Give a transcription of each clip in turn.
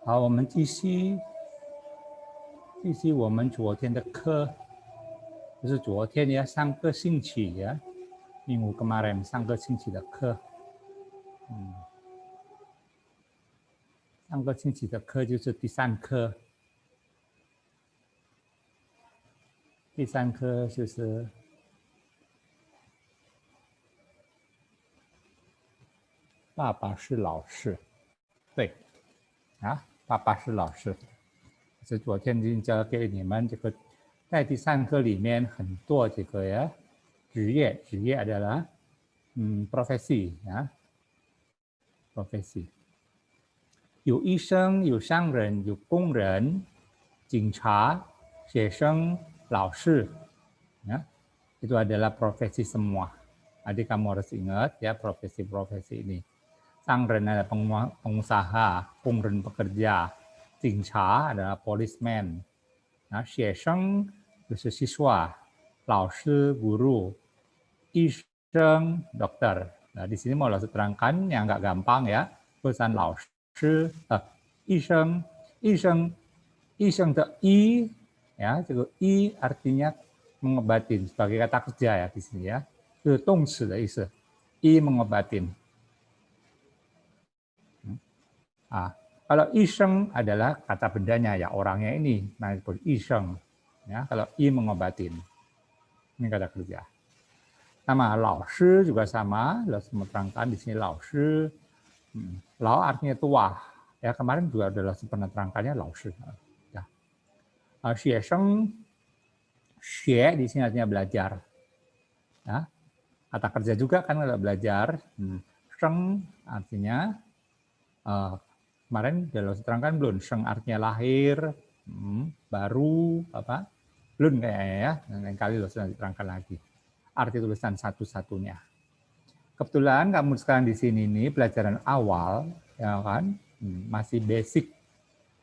好，我们继续我们昨天的课，就是昨天呀，上个星期呀，minggu kemarin 上个星期的课，上个星期的课就是第三课，第三课就是爸爸是老师，对，啊，爸爸是老师。是昨天已经教给你们这个，在第三课里面很多这个呀，职业 adalah profesi ya, profesi. 有医生，有商人，有工人，警察，学生，老师, ya. Itu adalah profesi semua. Adik kamu harus ingat ya profesi-profesi ini. Sangren adalah pengusaha, kongren pekerja, 警察 adalah policeman, nah, 学生 就是siswa, 老师 guru, 医生 dokter. Nah, di sini mau langsung terangkan yang nggak gampang ya, tulisan 老师医生的医ya, 这个医 artinya mengobatin sebagai kata kerja ya di sini ya, 是动词的意思，医 mengobatin. Kalau iseng adalah kata bendanya ya, orangnya ini, nah disebut iseng. Ya, kalau i mengobatin, ini kata kerja. Nama 老师 juga sama, lalu terangkan di sini 老师. Lao artinya tua. Ya, kemarin juga adalah pernah terangkannya 老师. Ya. 学生, 学 di sini artinya belajar. Ya. Kata kerja juga kan kalau belajar. Sheng artinya kemarin sudah terangkan belum, sheng artinya lahir, baru, apa, belum kayaknya ya, lain kali sudah diterangkan lagi. Arti tulisan satu-satunya. Kebetulan kamu sekarang di sini nih pelajaran awal, ya kan, masih basic,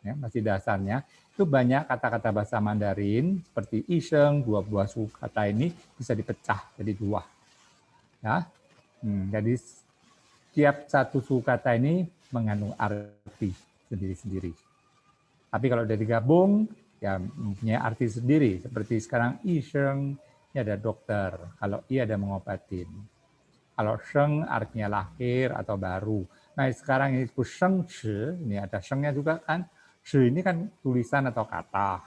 ya, masih dasarnya. Itu banyak kata-kata bahasa Mandarin seperti iseng, dua buah suku kata ini bisa dipecah jadi dua. Ya, jadi tiap satu suku kata ini mengandung arti sendiri-sendiri. Tapi kalau udah digabung, ya mempunyai arti sendiri. Seperti sekarang iseng, ini ada dokter. Kalau i ada mengobatin. Kalau sheng artinya lahir atau baru. Nah sekarang ini disebut sheng shi, ini ada shengnya juga kan. Shi ini kan tulisan atau kata.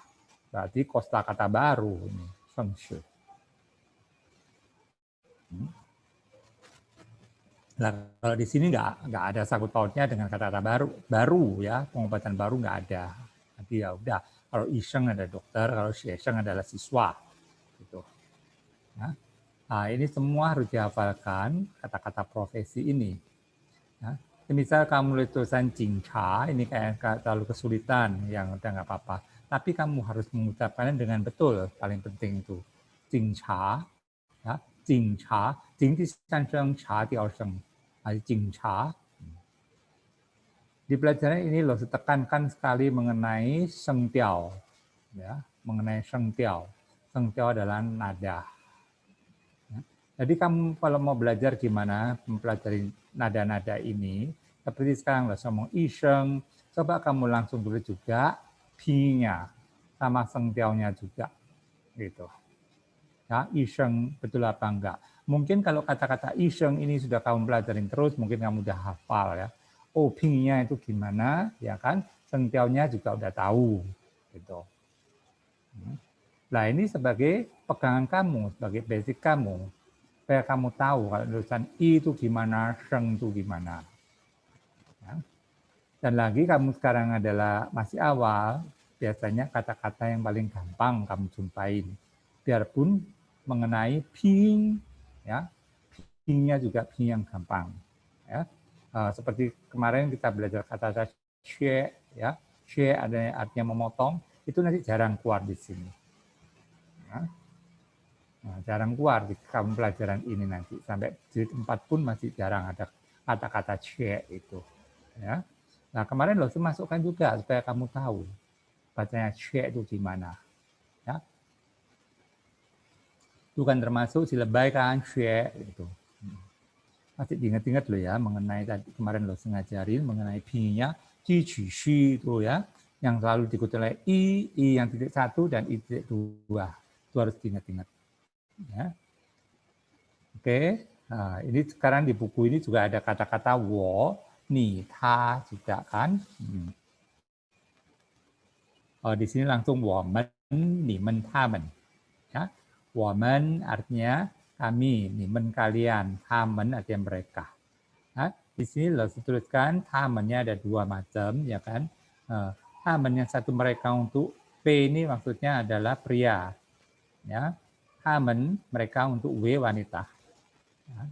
Berarti kosakata baru ini, sheng shi. Nah, kalau di sini nggak ada sangkut pautnya dengan kata-kata baru ya, pengobatan baru nggak ada. Nanti ya udah, kalau iseng ada dokter, kalau sheng adalah siswa, gitu. Ya. Nah, ini semua harus dihafalkan kata-kata profesi ini. Ya. Misal kamu nulis tulisan jingcha, ini kayak terlalu kesulitan, yang udah nggak apa-apa. Tapi kamu harus mengucapkannya dengan betul, paling penting itu jingcha, ya, jingcha, jing di sansheng, cha di aosheng. Jingcha. Di pelajaran ini loh tekankan sekali mengenai shengtiao, ya, mengenai shengtiao. Shengtiao adalah nada. Ya. Jadi kamu kalau mau belajar gimana mempelajari nada-nada ini, seperti sekarang loh ngomong isheng, coba kamu langsung tulis juga pi-nya sama shengtiao-nya juga, gitu. Ya, isheng betul apa enggak? Mungkin kalau kata-kata iseng ini sudah kamu pelajarin terus, mungkin kamu udah hafal ya. Oh, pingnya itu gimana, ya kan? Sengtiaunya juga udah tahu, gitu. Nah, ini sebagai pegangan kamu, sebagai basic kamu, supaya kamu tahu kalau tulisan i itu gimana, sheng itu gimana. Ya. Dan lagi kamu sekarang adalah masih awal, biasanya kata-kata yang paling gampang kamu jumpain. Biarpun mengenai ping, ya, pingnya juga ping yang gampang, ya. Seperti kemarin kita belajar kata xue, ya, xue ada artinya memotong, itu nanti jarang keluar di sini, ya. Nah, jarang keluar di kamu pelajaran ini nanti sampai jilid 4 pun masih jarang ada kata-kata xue itu, ya. Nah kemarin lo masukkan juga supaya kamu tahu bacanya xue itu gimana, ya. Itu kan termasuk silebay kan, xue itu. Masih diingat-ingat loh ya mengenai tadi kemarin lo ngajarin mengenai pi-nya, ji qu xu itu ya, yang selalu diikuti oleh i yang titik 1 dan i titik 2. Itu harus diingat-ingat. Ya. Oke, nah, ini sekarang di buku ini juga ada kata-kata wo, ni, ta juga kan. Oh, di sini langsung women, ni, men, ta, men. Ya. Women artinya kami, ni, men, kalian, ta, men artinya mereka. Nah, di sini lo tuliskan ta-mennya ada 2 macam, ya kan. Ta-men yang satu mereka untuk P ini maksudnya adalah pria. Ya. Ta-men mereka untuk W wanita. Ya.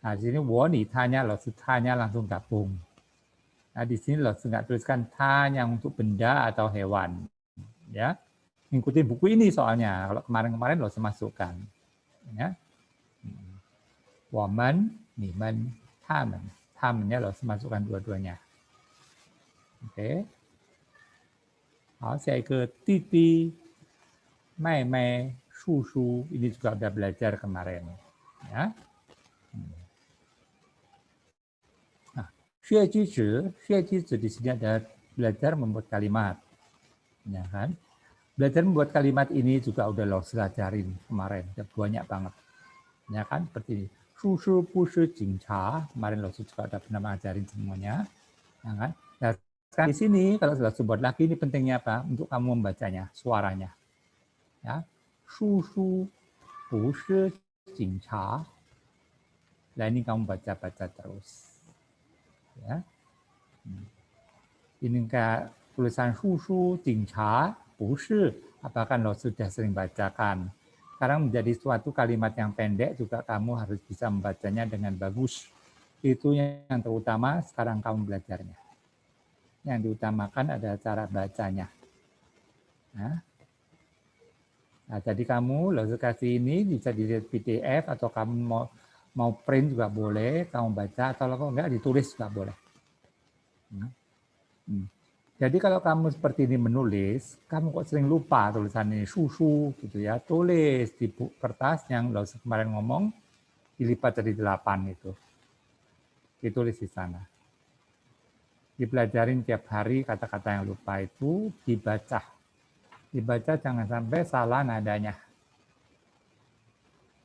Nah, di sini wanitanya lo tanya langsung gabung. Nah, di sini lo nggak tuliskan ta yang untuk benda atau hewan. Ya. Ngikutin buku ini soalnya. Kalau kemarin-kemarin lo masukkan. Ya. Woman, ni, men, ta-men. Ta-mennya lo masukkan dua-duanya. Oke. Saya ke Titi, Mei Mei, Shu Shu, ini juga udah belajar kemarin. Ya. Nah, Xue Ji di sini ada belajar membuat kalimat. Ya kan? Belajar membuat kalimat ini juga udah lo ajarin kemarin, udah banyak banget. Ya kan? Seperti ini. Shu Shu, Pu Shu, Jing Cha, kemarin lo juga udah pernah ngajarin semuanya. Ya kan? Nah, sekarang di sini kalau sudah buat lagi ini pentingnya apa? Untuk kamu membacanya, suaranya. Ya, Shu Shu, Bu Shi, Jing Cha. Nah, ini kamu baca-baca terus. Ya. Ini kayak tulisan Shu Shu, Jing Cha, Bu Shi. Apakah lo sudah sering bacakan? Sekarang menjadi suatu kalimat yang pendek juga kamu harus bisa membacanya dengan bagus. Itu yang terutama sekarang kamu belajarnya. Yang diutamakan adalah cara bacanya. Nah, jadi kamu kasih ini bisa dilihat PDF atau kamu mau print juga boleh, kamu baca atau kalau enggak ditulis juga boleh. Jadi kalau kamu seperti ini menulis, kamu kok sering lupa tulisan ini susu gitu ya, tulis di kertas yang lo kemarin ngomong dilipat jadi 8 itu, ditulis di sana. Dipelajarin tiap hari kata-kata yang lupa itu dibaca. Dibaca jangan sampai salah nadanya.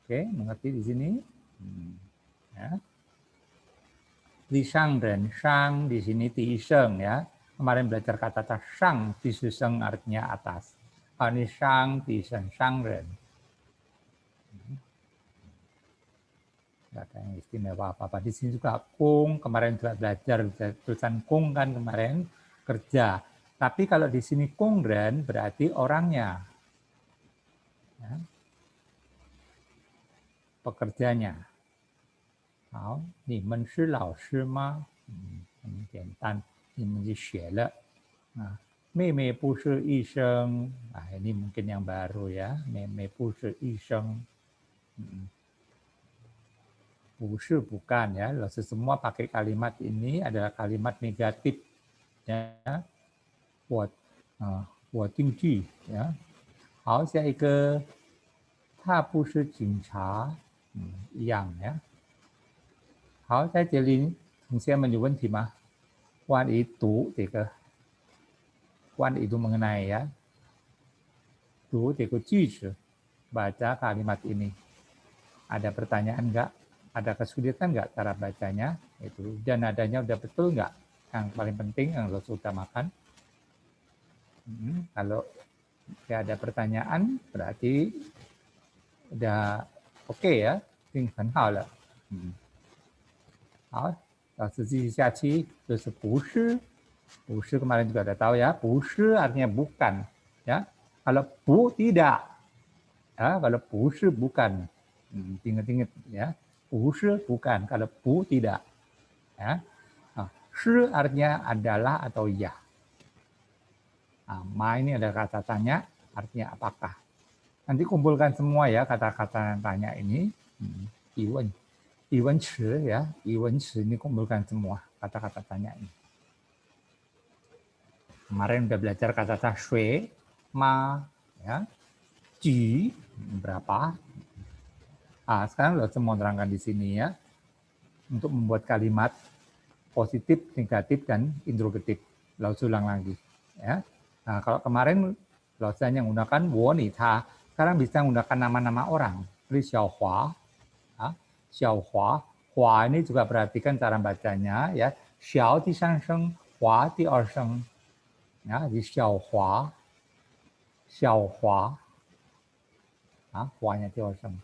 Oke, mengerti di sini? Ya. Di shang dan shang di sini di sheng ya. Kemarin belajar kata shang di sheng artinya atas. Ini shang di sheng shang ren. Tidak ada yang istimewa apa-apa. Di sini juga kung, kemarin juga belajar tulisan kung kan kemarin kerja. Tapi kalau di sini kung ren berarti orangnya. Ya. Pekerjanya. 好，你们是老师吗？很简单，你们就学了啊。妹妹不是医生，ini mungkin yang baru ya. 妹妹不是医生，不是 bukan ya. Semua pakai kalimat ini adalah kalimat negatif ya. 我定句 ya. 好，下一个，他不是警察，一样呀。好，在这里同学们有问题吗？关于读这个，关于读 mengenai ya， 读这个句子，baca kalimat ini. Ada pertanyaan enggak? Ada kesulitan enggak cara bacanya? Itu dan nadanya udah betul enggak? Yang paling penting yang harus utamakan. Kalau tidak ada pertanyaan berarti udah oke ya, 已经很好了。好，老师继续下去，就是不是，不是 kemarin juga udah tahu ya, 不是 artinya bukan, ya. Kalau bu tidak, ya. Kalau 不是 bukan, ingat-ingat ya, 不是 bukan, kalau bu tidak, ya. Shi artinya adalah atau iya. Ma ini ada kata tanya, artinya apakah. Nanti kumpulkan semua ya kata-kata yang tanya ini, Iwan. Iwan Ci ya, Iwan Ci ini kumpulkan semua kata-kata tanya ini. Kemarin udah belajar kata-kata shui, ma, ya, ji, berapa. Sekarang lo semua terangkan di sini ya, untuk membuat kalimat positif, negatif, dan interrogatif. Lalu ulang lagi. Ya. Nah, kalau kemarin lausanya menggunakan wo ni ta, sekarang bisa menggunakan nama-nama orang. Seperti Xiao Hua. Ya. Xiao Hua. Hua ini juga perhatikan cara bacanya. Ya. Xiao di san sheng, Hua di er sheng. Ya, di Xiao Hua. Xiao Hua. Hua-nya di er sheng.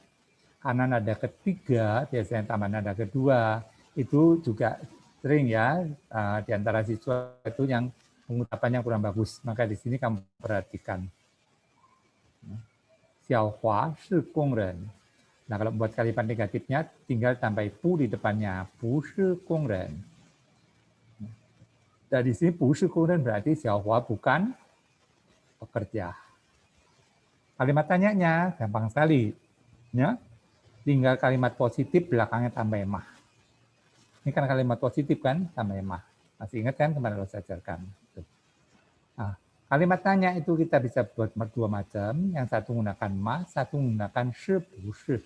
Karena nada ketiga, biasanya tambah nada kedua, itu juga sering ya, di antara siswa itu yang pengucapannya kurang bagus. Maka di sini kamu perhatikan. Xiao Hua shi gong ren. Nah, kalau buat kalimat negatifnya, tinggal tambah pu di depannya. Bu shi gong ren. Dan di sini bu shi gong ren berarti Xiao Hua bukan pekerja. Kalimat tanyanya gampang sekali. Ya. Tinggal kalimat positif belakangnya tambah mah. Ini kan kalimat positif kan, tambah mah. Masih ingat kan kemarin saya ajarkan. Nah, kalimat tanya itu kita bisa buat dua macam. Yang satu menggunakan mah, satu menggunakan shi bu shi.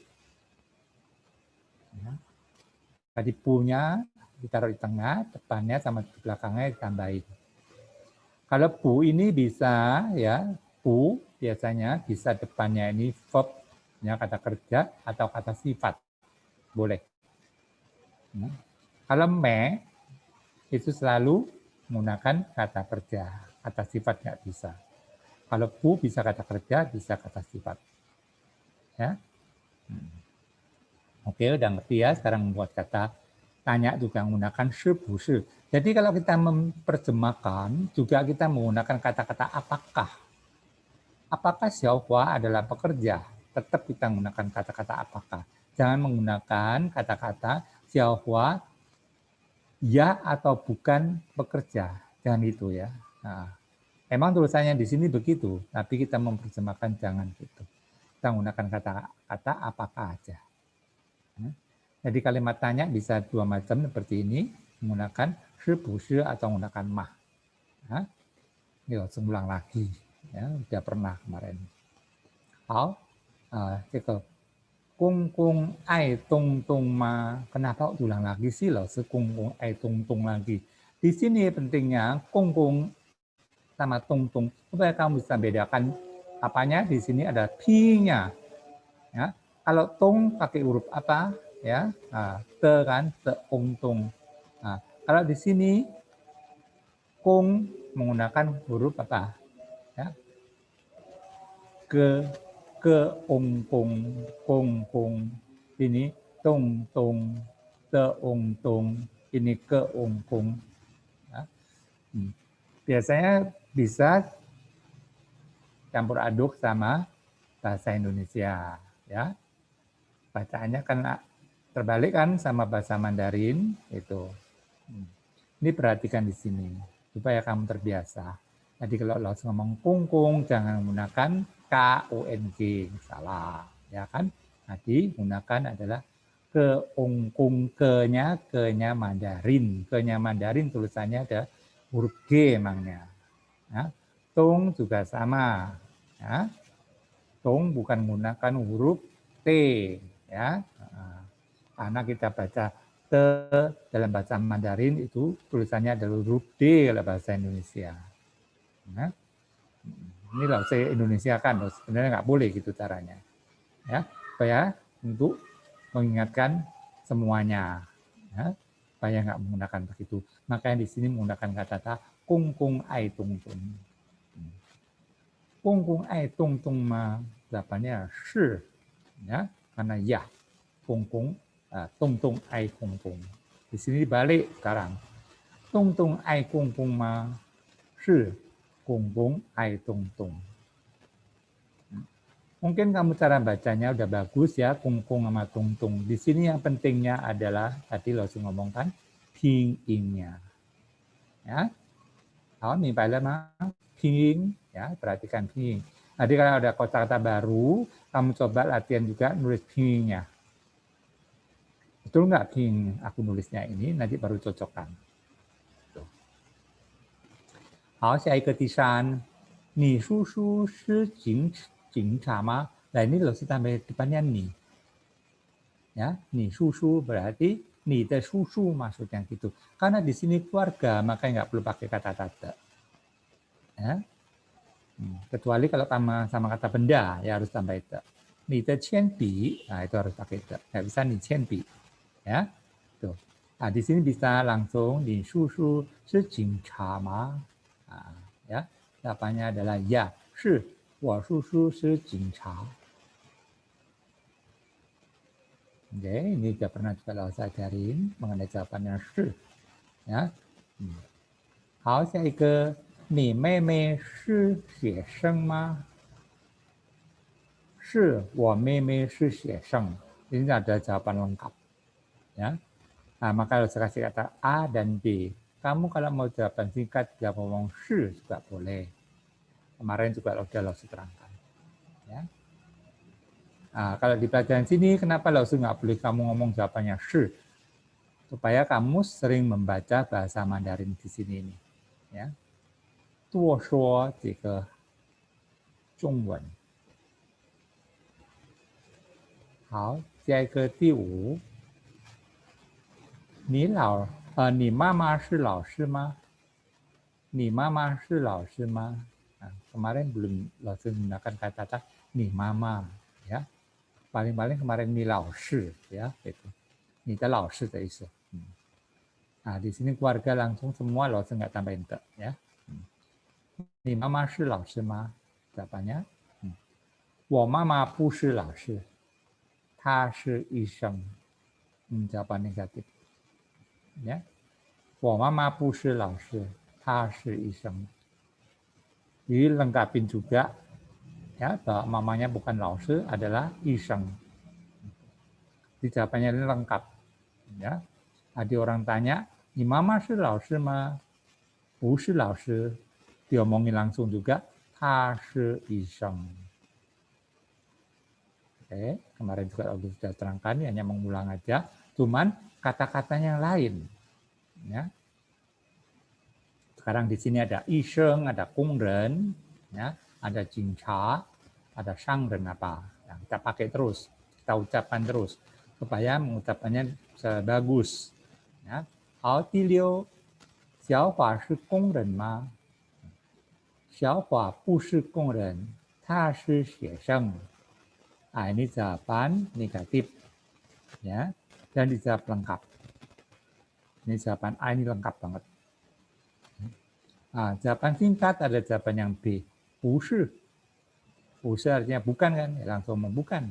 Ya. Tadi punya ditaruh di tengah, depannya sama di belakangnya ditambahin. Kalau bu ini bisa ya, bu biasanya bisa depannya ini verb, ya, kata kerja atau kata sifat. Boleh. Ya. Kalau me, itu selalu menggunakan kata kerja. Kata sifat nggak bisa. Kalau bu bisa kata kerja, bisa kata sifat. Ya. Oke, udah ngerti ya. Sekarang membuat kata tanya juga menggunakan shi bu shi. Jadi kalau kita memperjemahkan, juga kita menggunakan kata-kata apakah. Apakah Xiao Hua adalah pekerja? Tetap kita menggunakan kata-kata apakah. Jangan menggunakan kata-kata Xiao Hua ya atau bukan bekerja. Jangan itu ya. Nah, emang tulisannya di sini begitu, tapi kita memperjemahkan jangan gitu. Kita menggunakan kata-kata apakah aja. Jadi kalimat tanya bisa dua macam seperti ini, menggunakan shi bu shi atau menggunakan mah. Nah, yuk, ulang lagi. Ya, udah pernah kemarin. 好，这个公公爱东东吗？ Kenapa ulang lagi sih loh, kongkong ai tong lagi? Di sini pentingnya kongkong sama tong supaya kamu bisa bedakan apanya. Di sini ada pi-nya. Ya, kalau tong pakai huruf apa? Ya, te kan, te tong. Nah, kalau di sini kong menggunakan huruf apa? Ya, ke kong ini tong te tong ini ke kong. Ya. Biasanya bisa campur aduk sama bahasa Indonesia, ya. Bacaannya kan terbalik kan sama bahasa Mandarin itu. Ini perhatikan di sini supaya kamu terbiasa. Jadi kalau langsung ngomong kungkung jangan menggunakan KONG, salah, ya kan? Nanti gunakan adalah keungkung, kenya Mandarin. Kenya Mandarin tulisannya ada huruf G emangnya. Ya. Tung juga sama. Ya. Tung bukan menggunakan huruf T, ya. Karena kita baca te dalam bahasa Mandarin itu tulisannya adalah huruf D dalam bahasa Indonesia. Nah, ini loh saya Indonesia kan, sebenarnya nggak boleh gitu caranya. Ya, supaya untuk mengingatkan semuanya, ya, supaya nggak menggunakan begitu. Makanya di sini menggunakan kata-kata kung ai tung tung. Kung ai tung tung ma, jawabannya shi, ya, karena ya, kung tung ai kung. Di sini dibalik sekarang. Tung ai kung ma, shi kung ai tung. Mungkin kamu cara bacanya udah bagus ya, kung sama tung. Di sini yang pentingnya adalah tadi lo ngomong kan, pinyin-nya. Ya. Tahu mimpi lama pinyin, ya, perhatikan pinyin. Nanti kalau ada kata-kata baru, kamu coba latihan juga nulis pinyin-nya. Betul nggak pinyin aku nulisnya ini, nanti baru cocokkan. 好，下一个第三，你叔叔是警察吗？Nah ini loh tambah depannya nih. Ya, ni susu berarti 你的叔叔 maksudnya gitu. Karena di sini keluarga, makanya nggak perlu pakai kata tante. Ya. Kecuali kalau sama kata benda, ya harus tambah itu. 你的铅笔, nah itu harus pakai itu. Nggak bisa 你铅笔. Ya, tuh. Nah, di sini bisa langsung 你叔叔是警察吗? Ya, jawabannya adalah ya, 是我叔叔是警察. Oke, ini sudah pernah juga saya ajarin mengenai jawabannya 是. Ya. 好，下一个，你妹妹是学生吗？是，我妹妹是学生. Ini ada jawaban lengkap. Ya. Nah, maka harus kasih kata A dan B. Kamu kalau mau jawaban singkat, dia ngomong 是 juga boleh. Kemarin juga sudah Lausu terangkan. Ya. Nah, kalau di pelajaran sini, kenapa Lausu nggak boleh kamu ngomong jawabannya 是? Supaya kamu sering membaca bahasa Mandarin di sini ini. Ya. 多说这个中文。好，下一个第5。你妈妈是老师吗？你妈妈是老师吗？Nah, kemarin belum langsung menggunakan kata ni mama, ya. Paling-paling kemarin ni 老师, ya, itu. 你的老师的意思. Nah, di sini keluarga langsung semua langsung nggak tambahin te, ya. 你妈妈是老师吗? Jawabannya, 我妈妈不是老师，她是医生. Jawaban negatif. Ya. 我妈妈不是老师，她是医生. Jadi lengkapin juga, ya, bahwa mamanya bukan laoshi, adalah iseng. Di jawabannya ini lengkap. Ya. Ada orang tanya, ni mama shi laoshi ma? Bu shi laoshi. Diomongin langsung juga, ta shi iseng. Oke, kemarin juga sudah terangkan, hanya mengulang aja. Cuman kata-katanya lain. Ya. Sekarang di sini ada iseng, ada kongren, ya, ada jincha, ada shangren apa. Yang kita pakai terus, kita ucapkan terus supaya mengucapkannya bagus. Ya. 好，第6，小华是工人吗？小华不是工人，他是学生. Nah, ini jawaban negatif, ya, dan dijawab lengkap. Ini jawaban A ini lengkap banget. Nah, jawaban singkat ada jawaban yang B. 不是. 不是artinya bukan kan? Ya, langsung bukan.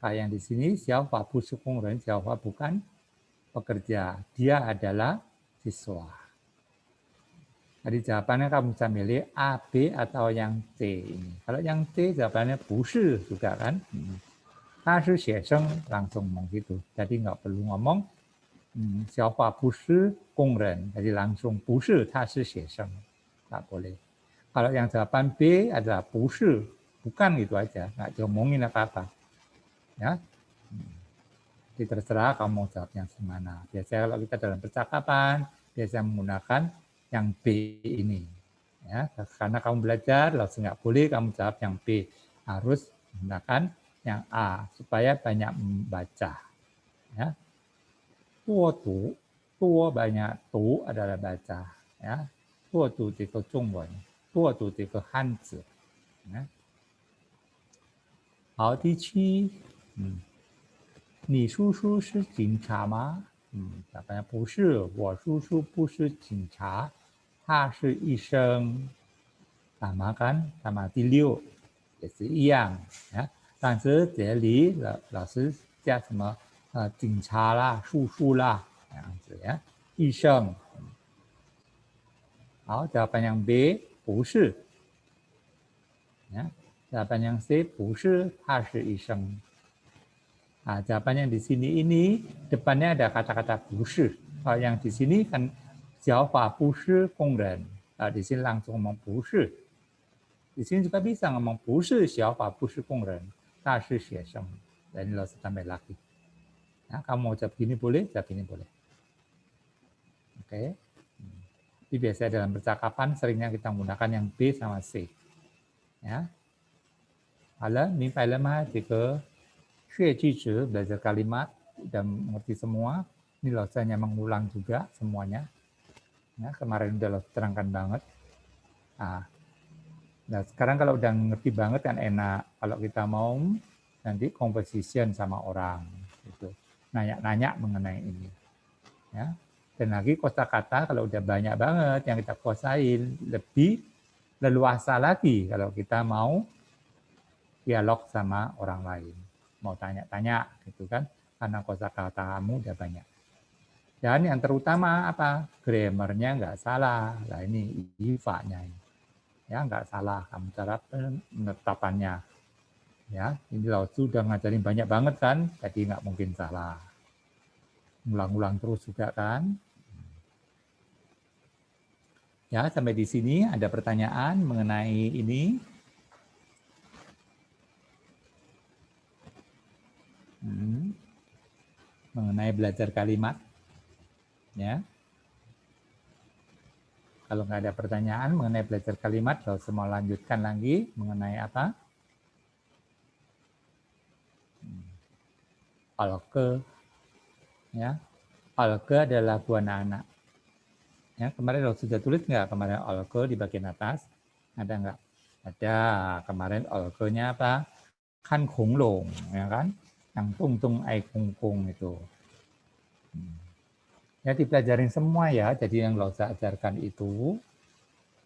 Kayak yang di sini, 小华不是工人, 小华 bukan pekerja. Dia adalah siswa. Jadi jawabannya kamu bisa milih A, B, atau yang C ini. Kalau yang C jawabannya 不是 juga kan. 他是学生 langsung ngomong gitu. Jadi nggak perlu ngomong 小华不是工人. Jadi langsung 不是他是学生. Nggak boleh. Kalau yang jawaban B adalah 不是, bukan gitu aja. Nggak diomongin apa-apa. Ya. Jadi terserah kamu mau jawab yang semana. Biasanya kalau kita dalam percakapan, biasanya menggunakan yang B ini. Ya, karena kamu belajar, langsung nggak boleh kamu jawab yang B. Harus menggunakan yang A, supaya banyak membaca. Ya. Tuo tu, tuo banyak, tu adalah baca. Ya. Tuo tu itu Zhongwen, tuo tu itu Hanzi. Ya. 好，第7，你叔叔是警察吗？jawabannya 不是，我叔叔不是警察，他是医生. Sama kan, sama di 6也是一样. Ya. 但是这里老师加什么警察啦、叔叔啦这样子呀，医生. 好，jawaban yang B 不是. Ya. Jawaban yang C 不是，他是医生. Nah, jawaban yang di sini ini depannya ada kata-kata 不是. Yang di sini kan 小华不是工人. Di sini langsung ngomong 不是. Di sini juga bisa ngomong 不是小华不是工人, 他是学生. Dan ini harus tambah lagi. Ya, kamu mau jawab ini boleh, jawab ini boleh. Oke. Jadi biasanya dalam percakapan seringnya kita menggunakan yang B sama C. Ya. 好了，明白了吗？这个 Xue Ji belajar kalimat, udah mengerti semua. Ini losanya mengulang juga semuanya. Ya, kemarin udah terangkan banget. Nah, sekarang kalau udah ngerti banget kan enak. Kalau kita mau nanti conversation sama orang, gitu. Nanya-nanya mengenai ini. Ya. Dan lagi kosakata kalau udah banyak banget yang kita kuasain, lebih leluasa lagi kalau kita mau dialog sama orang lain. Mau tanya-tanya gitu kan, karena kosakata kamu udah banyak. Dan yang terutama apa? Grammarnya nggak salah. Nah ini IVA-nya. Ya nggak salah kamu cara penetapannya. Ya, ini Lao Tzu udah ngajarin banyak banget kan, jadi nggak mungkin salah. Ulang-ulang terus juga kan. Ya, sampai di sini ada pertanyaan mengenai ini. Mengenai belajar kalimat. Ya. Kalau nggak ada pertanyaan mengenai belajar kalimat, kalau semua lanjutkan lagi mengenai apa? Alke. Ya. Alke adalah buah anak. Ya, kemarin lo sudah tulis nggak kemarin alke di bagian atas? Ada nggak? Ada. Kemarin alke-nya apa? Kan konglong, ya kan? Yang tung ai kung itu. Ya dipelajarin semua ya. Jadi yang lo ajarkan itu,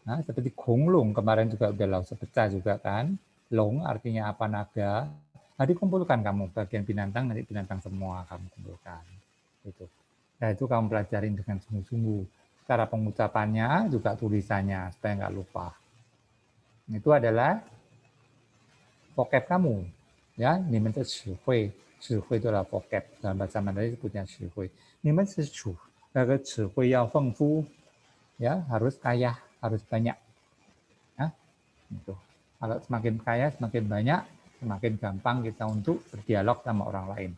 nah seperti konglong kemarin juga udah lo pecah juga kan? Long artinya apa naga? Nah dikumpulkan kamu bagian binatang, nanti binatang semua kamu kumpulkan. Itu. Nah itu kamu pelajarin dengan sungguh-sungguh. Cara pengucapannya juga tulisannya supaya nggak lupa. Itu adalah vocab kamu. Ya, 你们的词汇itu adalah vocab dalam bahasa Mandarin disebutnya 词汇。你们是主，那个词汇要丰富， ya harus kaya, harus banyak. Ya, itu. Kalau semakin kaya, semakin banyak, semakin gampang kita untuk berdialog sama orang lain.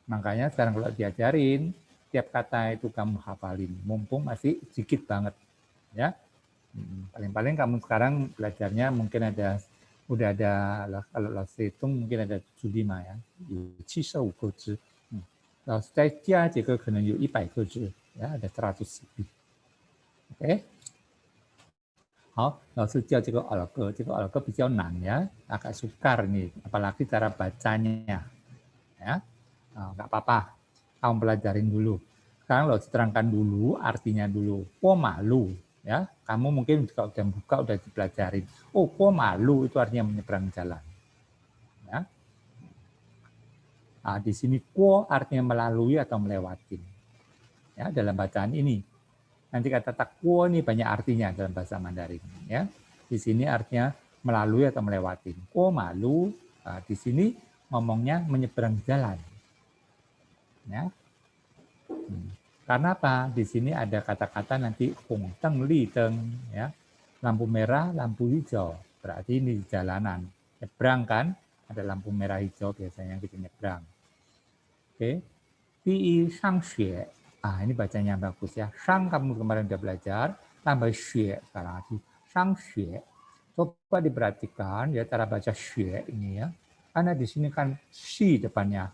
Makanya sekarang kalau diajarin, tiap kata itu kamu hafalin, mumpung masih sedikit banget, ya. Paling-paling kamu sekarang belajarnya mungkin udah ada kalau hitung mungkin ada 75ya， 有75个字，然后再加几个可能有100个字， ya ada 100 lebih. Oke. 好，老师教这个耳歌，这个耳歌比较难ya, agak sukar nih, apalagi cara bacanya, ya. Nggak apa-apa, kamu pelajarin dulu. Sekarang lo terangkan dulu artinya dulu. Po malu, ya. Kamu mungkin juga udah buka, udah dipelajarin. Oh, po malu itu artinya menyeberang jalan. Ya. Nah, di sini po artinya melalui atau melewati. Ya, dalam bacaan ini. Nanti kata takwo ini banyak artinya dalam bahasa Mandarin. Ya, di sini artinya melalui atau melewati. Po malu, nah, di sini ngomongnya menyeberang jalan. Ya. Karena apa? Di sini ada kata-kata nanti hong teng li teng, ya. Lampu merah, lampu hijau. Berarti ini di jalanan. Nyebrang kan? Ada lampu merah hijau biasanya kita nyebrang. Oke. Pi shang xue. Ini bacanya bagus ya. Shang kamu kemarin udah belajar, tambah xue sekarang lagi. Shang xue. Coba diperhatikan ya cara baca xue ini ya. Karena di sini kan shi depannya.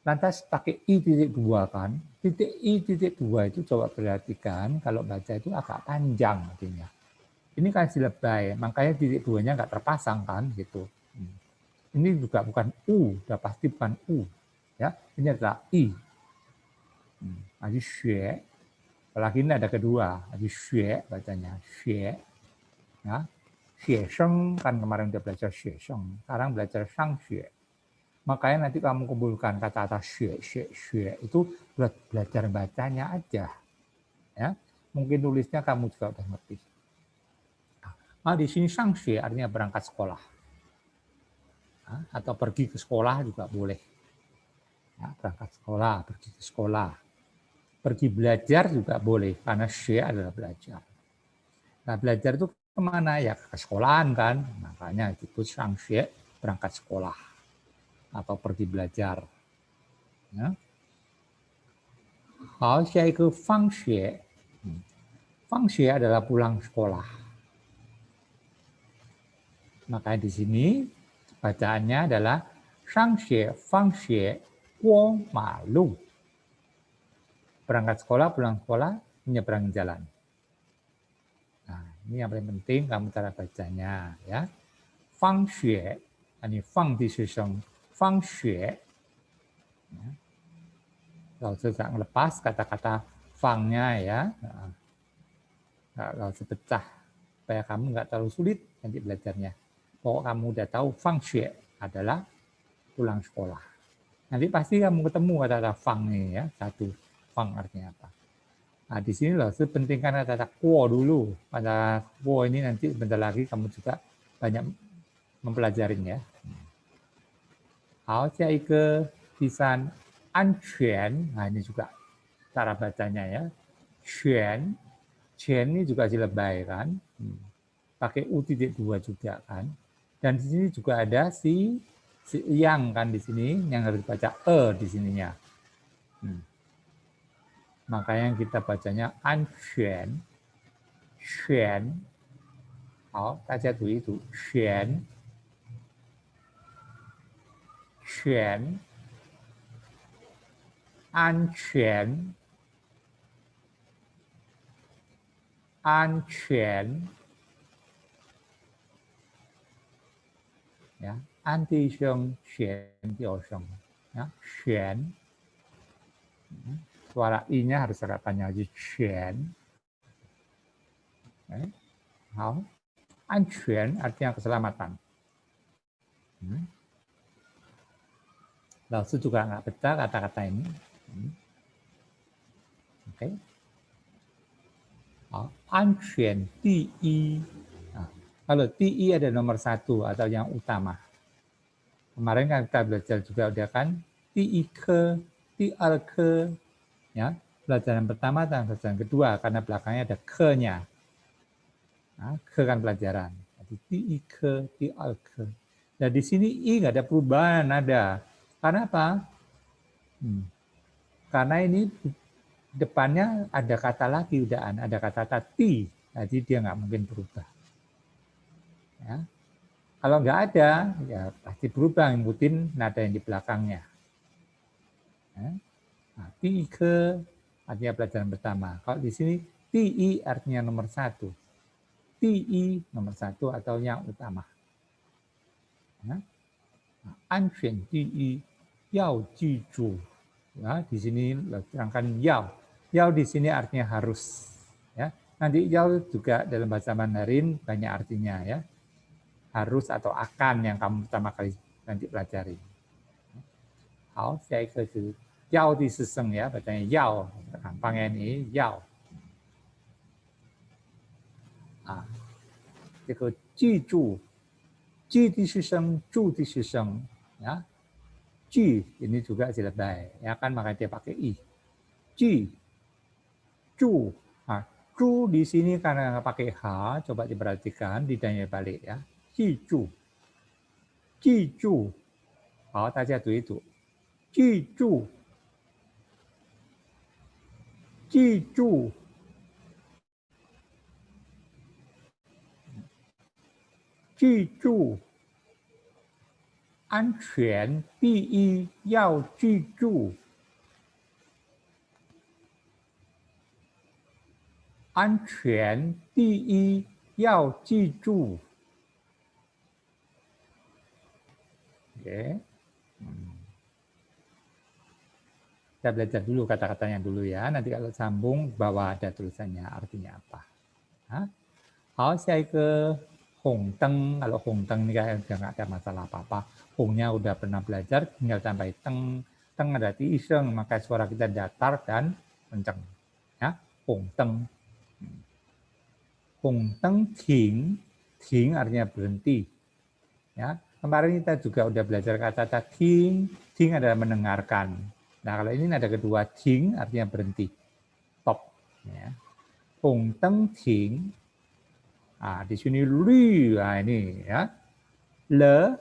Lantas pakai i titik 2 kan. Titik i titik 2 itu coba perhatikan kalau baca itu agak panjang artinya. Ini kan silebay, makanya titik 2-nya nggak terpasang kan gitu. Ini juga bukan u, udah pasti bukan u. Ya, ini adalah i. Jadi xue. Apalagi ini ada kedua, jadi xue bacanya xue. Ya. Xue sheng kan kemarin udah belajar xue sheng, sekarang belajar shang xue. Makanya nanti kamu kumpulkan kata-kata xue itu belajar bacanya aja. Ya. Mungkin tulisnya kamu juga udah ngerti. Nah, di sini shang xue artinya berangkat sekolah. Nah, atau pergi ke sekolah juga boleh. Ya, berangkat sekolah, pergi ke sekolah. Pergi belajar juga boleh, karena xue adalah belajar. Nah, belajar itu kemana? Ya ke sekolahan kan. Makanya itu shang xue, berangkat sekolah. Atau pergi belajar. Ya. Hal ke fang xue. Fang xue adalah pulang sekolah. Makanya di sini bacaannya adalah 上学放学过马路. Berangkat sekolah, pulang sekolah, menyeberang jalan. Nah, ini yang paling penting kamu cara bacanya ya. 放学, ini 放 di susung 放学. Kalau sudah ngelepas kata-kata 放nya ya. Kalau sepecah supaya kamu nggak terlalu sulit nanti belajarnya. Pokok kamu udah tahu 放学 adalah pulang sekolah. Nanti pasti kamu ketemu kata-kata 放 nih ya. Satu, 放 artinya apa. Nah, di sini loh, pentingkan kata-kata 过 dulu. Pada 过 ini nanti bentar lagi kamu juga banyak mempelajarinya. 好，下一个第三，安全. Nah, ini juga cara bacanya ya. 全 ini juga dilebay kan. Pakai U.2 juga kan. Dan di sini juga ada si yang kan di sini yang harus dibaca di sininya. Makanya kita bacanya 安全 全. 好，大家读一读全 全 安全 安全 ya, 安第一声全第二声 ya, 全 suara i-nya harus agak panjang lagi 全 好, 安全 artinya keselamatan. Lalu juga nggak pecah kata-kata ini. Oke. 好，安全第一. Nah, kalau 第一 ada nomor 1 atau yang utama. Kemarin kan kita belajar juga udah kan 第一课, 第二课, ya, pelajaran pertama dan pelajaran kedua karena belakangnya ada ke-nya. Nah, ke kan pelajaran. Jadi 第一课, 第二课. Nah, di sini i nggak ada perubahan, ada. Karena apa? Karena ini depannya ada kata lagi udahan, ada kata ti, jadi dia nggak mungkin berubah. Ya. Kalau nggak ada, ya pasti berubah, ngikutin nada yang di belakangnya. Ya. Nah, ti ke artinya pelajaran pertama. Kalau di sini ti artinya nomor 1, ti nomor 1 atau yang utama. Ya. Nah, 安全第一要记住. Ya, di sini terangkan yao. Yao di sini artinya harus. Ya, nanti yao juga dalam bahasa Mandarin banyak artinya ya. Harus atau akan yang kamu pertama kali nanti pelajari. Hao, saya ke yao di seseng ya, bacanya yao. Gampangnya ini yao. Ah, itu jiju. Ji di seseng, ju di seseng. Ya. Ji ini juga silebay, ya kan, makanya dia pakai i. Ji, cu. Nah, cu di sini karena pakai h, coba diperhatikan lidahnya balik ya. Ji cu, ji cu. Hao, 大家读一读. Ji cu, ji cu. Ji cu. 安全第一要记住. 安全第一要记住. Oke. Kita belajar dulu kata-katanya dulu ya. Nanti kalau sambung bawah ada tulisannya artinya apa. Hao, saya ke Hong Teng. Kalau Hong Teng ini kan udah nggak ada masalah apa-apa. Hongnya udah pernah belajar, tinggal tambah teng. Teng ada ti iseng, maka suara kita datar dan kencang. Ya, Hong Teng. Hong Teng ting. Ting artinya berhenti. Ya, kemarin kita juga udah belajar kata-kata ting. Ting adalah mendengarkan. Nah, kalau ini ada kedua, ting artinya berhenti. Stop. Ya. Hong Teng ting. Nah, di sini lu, nah ini ya. Le,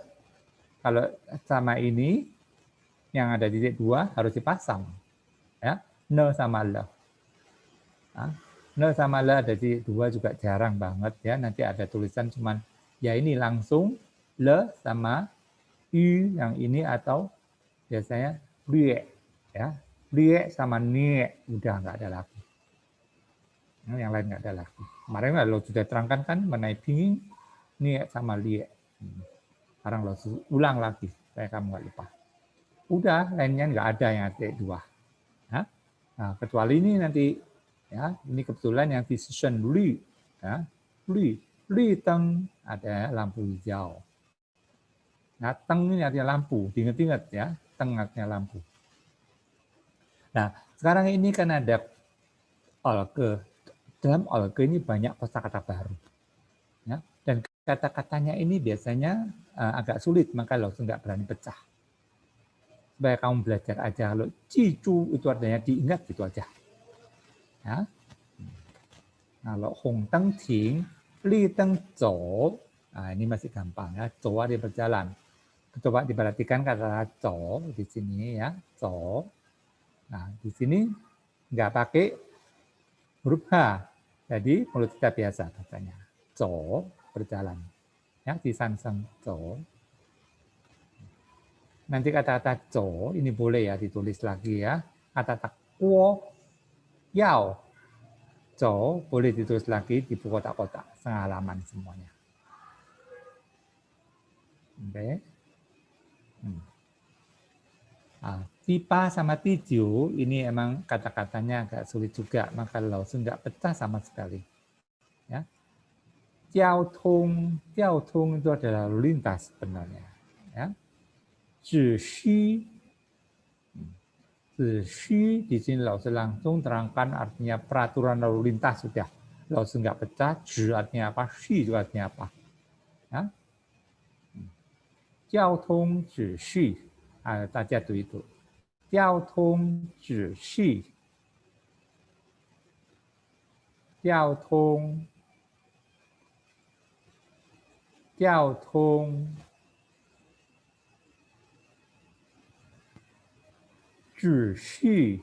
kalau sama ini, yang ada titik 2 harus dipasang. Ya, ne sama le. Nah, ne sama le ada titik 2 juga jarang banget ya. Nanti ada tulisan cuman, ya ini langsung le sama yu yang ini atau biasanya lue ya. Lue sama nie udah nggak ada lagi. Yang lain nggak ada lagi. Kemarin lo sudah terangkan kan mengenai pinging, nie sama lie. Sekarang lo ulang lagi supaya kamu nggak lupa. Udah, lainnya nggak ada yang ada dua. Ya. Nah, kecuali ini nanti ya, ini kebetulan yang decision lu ya. Lu teng ada lampu hijau. Nah, teng ini artinya lampu, diingat-ingat ya, teng artinya lampu. Nah, sekarang ini kan ada olke. Dalam olke ini banyak kosakata baru. Ya, dan kata-katanya ini biasanya agak sulit, maka lo nggak berani pecah. Supaya kamu belajar aja. Kalau cicu itu artinya diingat gitu aja. Ya. Kalau hong teng ting, li teng zhou, nah ini masih gampang ya. Zhou artinya berjalan. Coba diperhatikan kata zhou di sini ya, zhou. Nah, di sini nggak pakai huruf H. Jadi mulut kita biasa katanya. Zhou, berjalan. Ya, di sanseng zhou. Nanti kata-kata zhou ini boleh ya ditulis lagi ya. Kata-kata kuo, yao, zhou boleh ditulis lagi di buku kotak-kotak setengah halaman semuanya. Oke. Nah, pipa sama tiju ini emang kata-katanya agak sulit juga, maka langsung nggak pecah sama sekali. Ya. Jiao tong itu adalah lalu lintas sebenarnya. Ya. Zhi di sini langsung terangkan artinya peraturan lalu lintas sudah. Langsung nggak pecah, zhi artinya apa, shi juga artinya apa. Ya. Jiao tong zhi,大家读一读。交通指示，交通指示，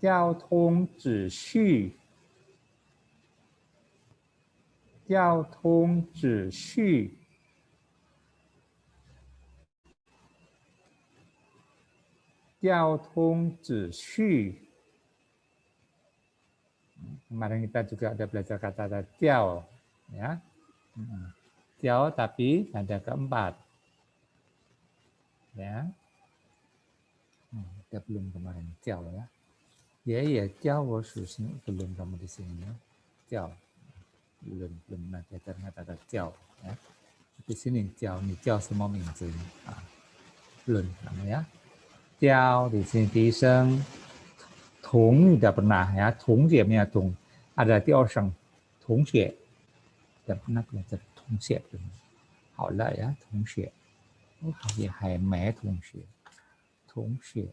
交通指示，交通指示，交通指示。Kemarin kita juga ada belajar kata-kata jiao, ya. Jiao tapi ada keempat, ya. Kita belum kemarin jiao ya. Ya, jiao wo shu xin belum kamu di sini ya. Jiao belum nanti kata-kata jiao, ya. Di sini jiao, ni jiao semua mingzi belum namanya. Jiao di sini di seng. Tong tidak pernah ya, tong punya tong. Ada di orang tong xue. Tidak pernah belajar tong xue belum. Haulah ya, tong xue. Oh, ya, hai mai tong xue. Tong xue.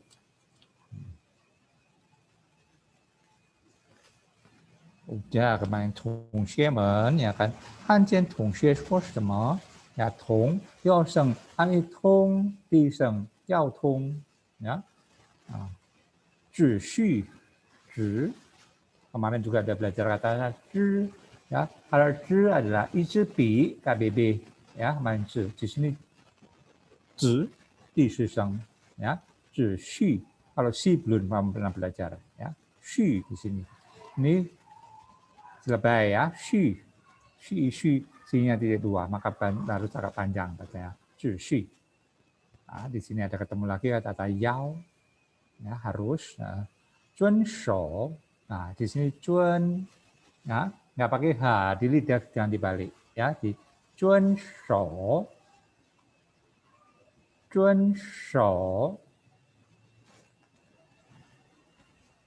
Udah kemarin tong xue men ya kan. Hanjian tong xue 说什么 ya, tong 要升 ai tong di seng 要通 ya. 秩序 kemarin juga ada belajar kata zhi ya. Kalau zhi adalah一支笔 KBB ya, kemarin zhi di sini zhi 第四声 ya, 秩序. Kalau si belum pernah belajar ya, xu di sini. Ini selebay ya, xu sini tidak dua, maka harus agak panjang katanya, 秩序. Di sini ada ketemu lagi kata yao ya, harus. 遵守. Nah, di sini 遵 ya, nggak pakai h, di lidah jangan dibalik ya, di 遵守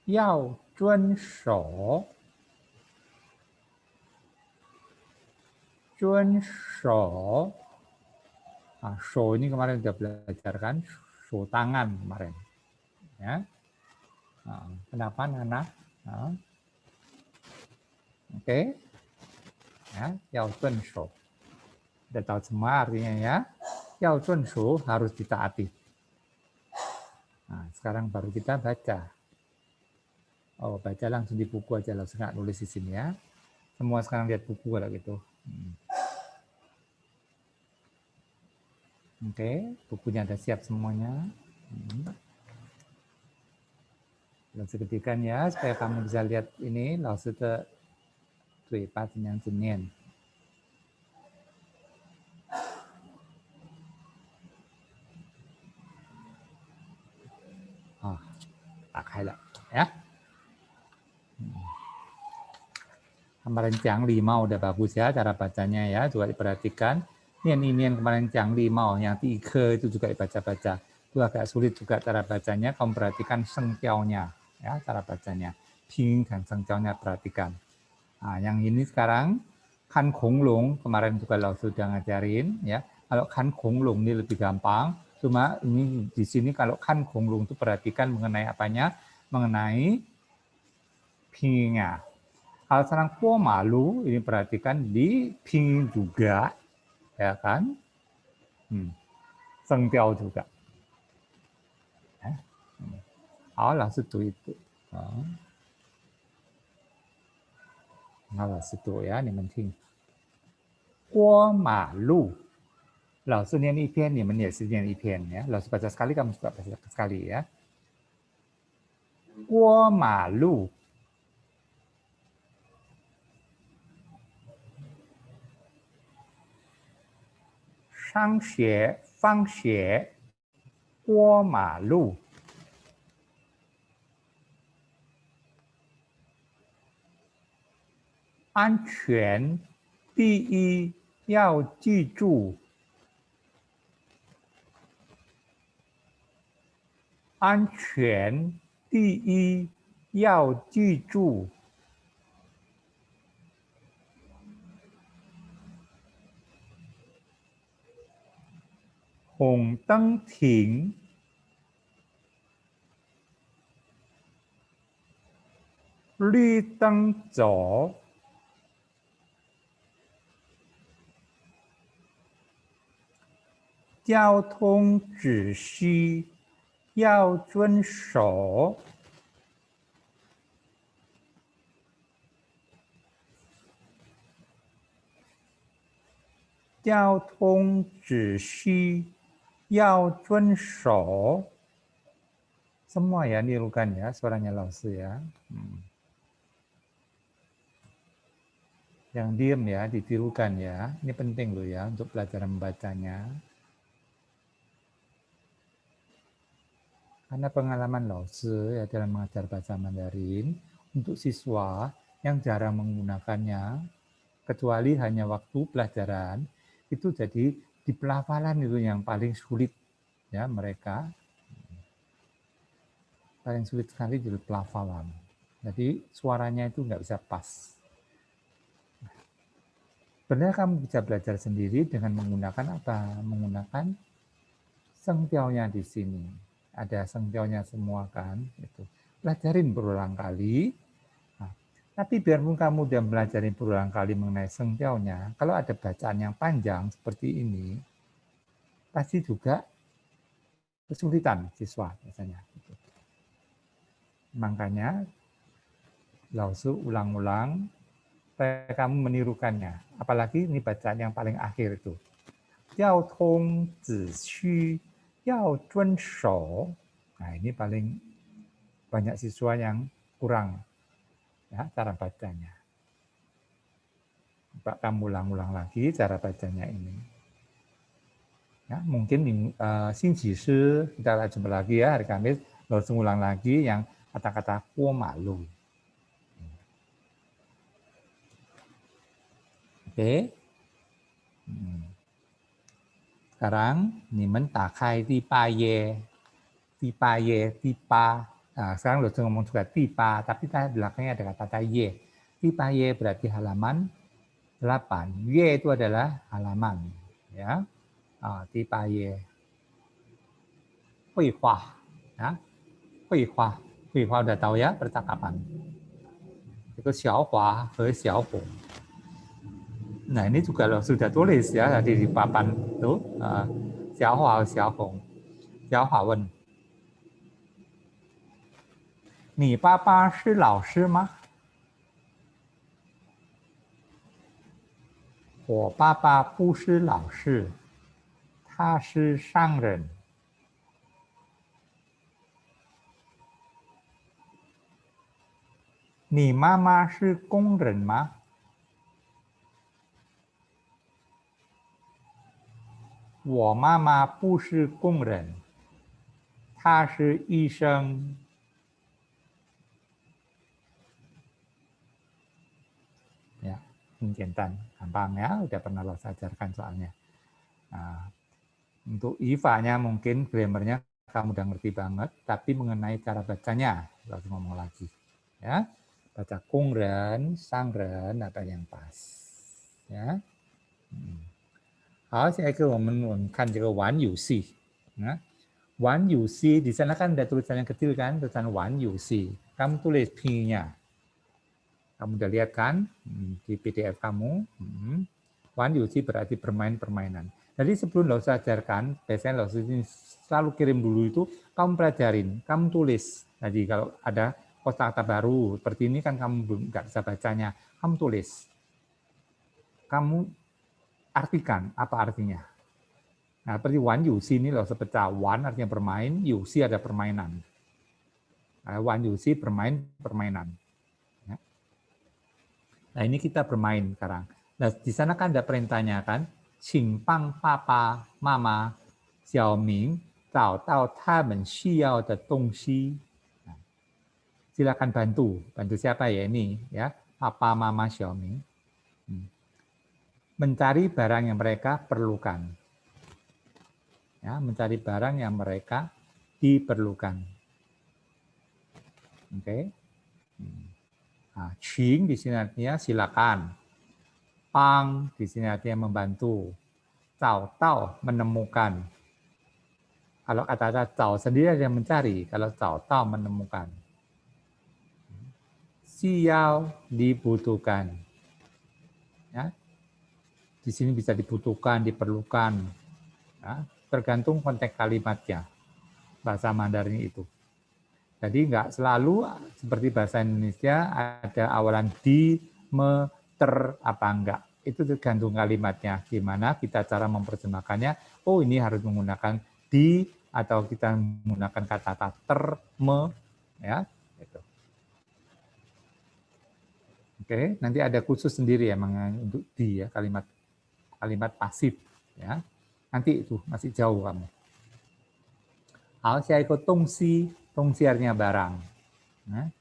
要遵守 手 ini kemarin sudah belajar kan, so tangan kemarin ya. Kenapa Nana? Oke. Ya, 要遵守. Sudah tahu semua artinya ya. 要遵守 harus ditaati. Nah, sekarang baru kita baca. Oh, baca langsung di buku aja, langsung nggak nulis di sini ya. Semua sekarang lihat buku kalau gitu. Oke, bukunya udah siap semuanya. Langsung ketikan ya, supaya kamu bisa lihat ini, langsung ke 对八字娘子念。啊，打开了ya. Kemarin Jiang Limau udah bagus ya cara bacanya ya, juga diperhatikan. Ini yang kemarin Jiang Limau yang Tike itu juga dibaca-baca. Itu agak sulit juga cara bacanya, kamu perhatikan sengtiaunya ya cara bacanya. Ping dan sengtiaunya perhatikan. Nah, yang ini sekarang kan konglong kemarin juga lo sudah ngajarin ya. Kalau kan konglong ini lebih gampang. Cuma ini di sini kalau kan konglong itu perhatikan mengenai apanya? Mengenai pingnya. Kalau sekarang po malu ini perhatikan di ping juga, ya kan? Sengtiao juga. Langsung itu. 好了，是对呀，你们听。过马路，老师念一篇，你们也是念一篇ya. Lalu baca sekali, kamu juga baca sekali ya. 过马路，上学放学，过马路。安全第一，要记住。安全第一，要记住。红灯停，绿灯走。交通秩序要遵守。交通秩序要遵守。Semua ya nirukan ya suaranya Laosu ya. Yang diem ya ditirukan ya. Ini penting loh ya untuk pelajaran membacanya. Karena pengalaman Laosu ya dalam mengajar bahasa Mandarin untuk siswa yang jarang menggunakannya kecuali hanya waktu pelajaran itu jadi di pelafalan itu yang paling sulit ya mereka paling sulit sekali di pelafalan. Jadi suaranya itu nggak bisa pas. Sebenarnya kamu bisa belajar sendiri dengan menggunakan apa? Menggunakan sengtiaunya di sini. Ada sengtiaunya semua kan. Itu. Pelajarin berulang kali. Nah, tapi biarpun kamu udah belajarin berulang kali mengenai sengtiaunya, kalau ada bacaan yang panjang seperti ini, pasti juga kesulitan siswa biasanya. Makanya Laosu ulang-ulang supaya kamu menirukannya. Apalagi ini bacaan yang paling akhir itu. 交通秩序要遵守. Nah, ini paling banyak siswa yang kurang ya cara bacanya. Coba kamu ulang-ulang lagi cara bacanya ini. Ya, mungkin Xingqi Shi kita coba lagi ya hari Kamis, langsung ulang lagi yang kata-kata kuo malu. Oke. Sekarang nimen takai di paye. Di paye, di pa. Nah, sekarang lo ngomong juga di pa, tapi belakangnya ada kata ye. Di paye berarti halaman 8. Ye itu adalah halaman, ya. Di paye. Hui hua, ya. Hui hua. Hui hua udah tahu ya percakapan. Itu xiao hua ke xiao hong. Nah, ini juga lo sudah tulis ya tadi di papan tuh. Xiao hua, xiao hong. Xiao hua wen. 你爸爸是老师吗？我爸爸不是老师，他是商人。你妈妈是工人吗？我妈妈不是工人，她是医生。Ya, ini 简单, gampang ya, udah pernah lo ajarkan soalnya. Nah, untuk IVA-nya mungkin grammarnya kamu udah ngerti banget, tapi mengenai cara bacanya, harus ngomong lagi. Ya, baca kongren, sangren, apa yang pas. Ya. 好，下一个我们看这个玩游戏。Nah, 玩游戏 di sana kan ada tulisan yang kecil kan, tulisan 玩游戏. Kamu tulis P-nya. Kamu udah lihat kan di PDF kamu. 玩游戏 berarti bermain permainan. Jadi sebelum lo ajarkan, biasanya lo selalu kirim dulu itu, kamu pelajarin, kamu tulis. Jadi kalau ada kosakata baru seperti ini kan kamu belum nggak bisa bacanya, kamu tulis. Kamu artikan apa artinya. Nah, seperti wan yusi ini loh sepecah. Wan artinya bermain, yusi ada permainan. Nah, wan yusi bermain permainan. Nah, ini kita bermain sekarang. Nah, di sana kan ada perintahnya kan. Qing pang papa, mama, Xiaoming, zao dao tamen xiyao de dongxi. Nah, silakan bantu. Bantu siapa ya ini? Ya, papa, mama, Xiaoming. Mencari barang yang mereka perlukan. Ya, mencari barang yang mereka diperlukan. Oke. Nah, Qing di sini artinya silakan. Pang di sini artinya membantu. Cao tao menemukan. Kalau kata-kata cao sendiri ada yang mencari, kalau cao tao menemukan. Xiao dibutuhkan. Ya. Di sini bisa dibutuhkan, diperlukan. Ya. Tergantung konteks kalimatnya. Bahasa Mandarin itu. Jadi nggak selalu seperti bahasa Indonesia ada awalan di, me, ter, apa enggak. Itu tergantung kalimatnya. Gimana kita cara memperjemahkannya. Oh ini harus menggunakan di atau kita menggunakan kata-kata ter, me, ya. Gitu. Oke, nanti ada khusus sendiri ya untuk di ya kalimat pasif ya. Nanti itu masih jauh kamu. Hal saya ikut tongsi, tongsi artinya barang. Nah.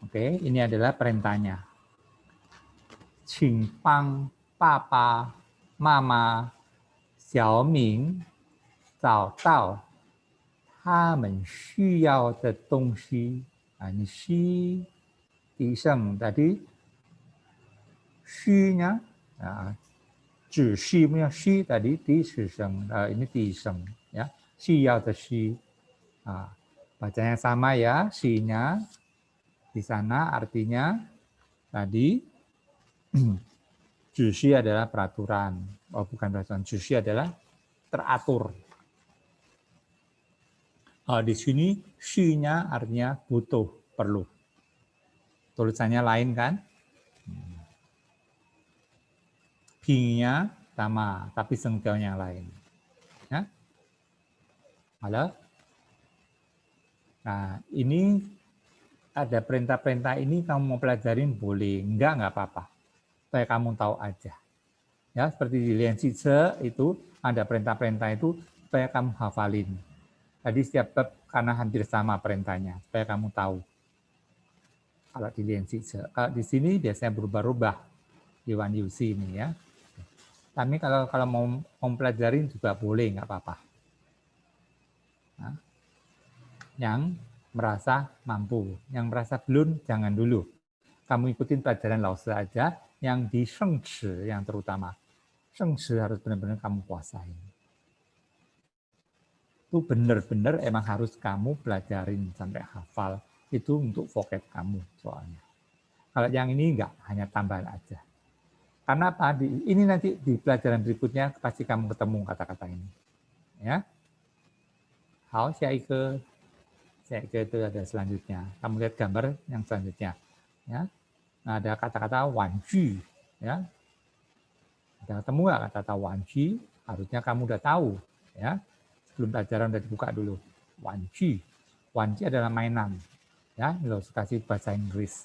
Oke, ini adalah perintahnya. Qing pang papa, mama, Xiaoming, zao dao他们需要的东西。Nah, ini shi, diseng tadi shi-nya, nah, 只需 punya shi tadi diseng, ini diseng ya, 需要的需. Nah, bacanya sama ya, shi-nya di sana artinya tadi 只需 adalah peraturan, oh bukan peraturan, 只需 adalah teratur. Di sini shi-nya artinya butuh, perlu. Tulisannya lain kan? Ping-nya sama, tapi sengkelnya lain. Ya? Halo? Nah, ini ada perintah-perintah ini kamu mau pelajarin boleh, enggak apa-apa. Supaya kamu tahu aja. Ya, seperti di Lian Cizhe itu ada perintah-perintah itu supaya kamu hafalin. Tadi setiap bab karena hampir sama perintahnya, supaya kamu tahu. Kalau di Lian Cizhe, kalau di sini biasanya berubah-ubah di Wan Yuxi ini ya. Tapi kalau mau mempelajarin juga boleh, nggak apa-apa. Nah, yang merasa mampu, yang merasa belum, jangan dulu. Kamu ikutin pelajaran Laozi aja, yang di Shengchi yang terutama. Shengchi harus benar-benar kamu kuasain. Itu benar-benar emang harus kamu pelajarin sampai hafal. Itu untuk vocab kamu soalnya. Kalau yang ini enggak, hanya tambahan aja. Karena apa? Ini nanti di pelajaran berikutnya pasti kamu ketemu kata-kata ini. Ya. Hao, 下一个 itu ada selanjutnya. Kamu lihat gambar yang selanjutnya. Ya. Nah, ada kata-kata wanju. Ya. Ada ketemu nggak kata-kata wanju? Harusnya kamu udah tahu. Ya. Sebelum pelajaran udah dibuka dulu. Wanju. Wanju adalah mainan. Ya, ilustrasi bahasa Inggris.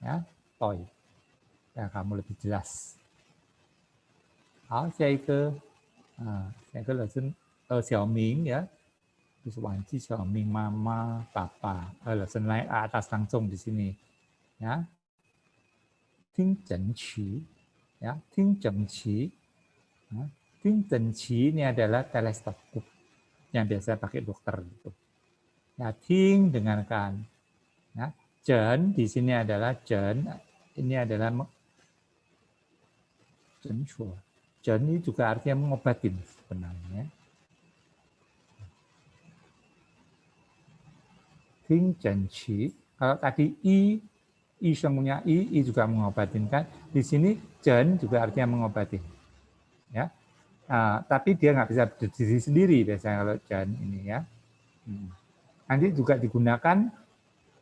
Ya, toy. Ya, kamu lebih jelas. 好，下一个下一个老师小明呀。Terus Wanci, Xiaoming, Mama, Papa. Langsung naik atas langsung di sini. Ya. Ting Zhenqi. Ya, Ting Zhenqi. Ya. Ting Zhenqi ini adalah teleskop yang biasa pakai dokter gitu. Ya, Ting dengarkan. Ya. Zhen di sini adalah Zhen. Ini adalah Zhen Chuo. Zhen ini juga artinya mengobatin sebenarnya. Ting Zhenqi. Kalau tadi I semuanya I juga mengobatin kan. Di sini Zhen juga artinya mengobatin. Ya. Tapi dia nggak bisa berdiri sendiri biasanya kalau Zhen ini ya. Nanti juga digunakan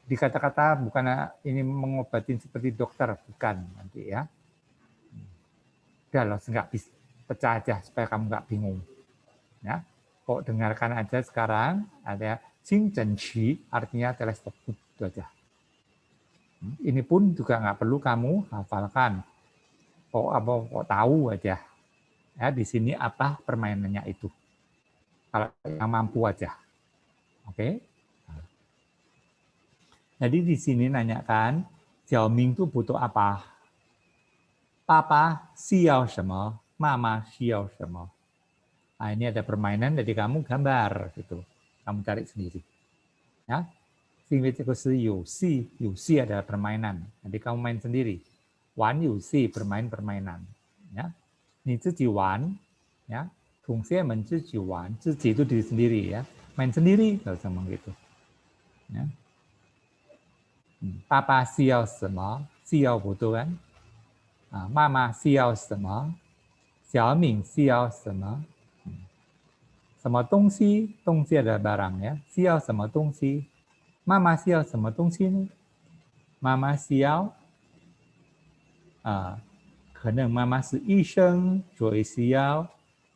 di kata-kata bukan ini mengobatin seperti dokter, bukan nanti ya. Udah loh, nggak bisa pecah aja supaya kamu nggak bingung. Ya. Kok dengarkan aja sekarang ada Ting Zhenqi artinya teleskop itu aja. Ini pun juga nggak perlu kamu hafalkan. Kok tahu aja. Ya, di sini apa permainannya itu. Kalau yang mampu aja. Oke. Jadi di sini nanyakan, Xiaoming itu butuh apa? Papa xiao sheme, mama xiao sheme. Nah, ini ada permainan, jadi kamu gambar gitu. Kamu cari sendiri. Ya. Yusi adalah permainan. Jadi kamu main sendiri. Wan yusi bermain permainan. Ya. Ni ziji wan, ya. Tongxie men ziji wan, ziji itu diri sendiri ya. Main sendiri kalau sama gitu. Ya. Papa xiao sema, xiao butuh kan? Mama xiao sema, Xiaoming xiao sema. 什么东西？东西adalah barang ya. Xiao 什么东西？妈妈xiao 什么东西呢？妈妈xiao 可能妈妈是医生，所以需要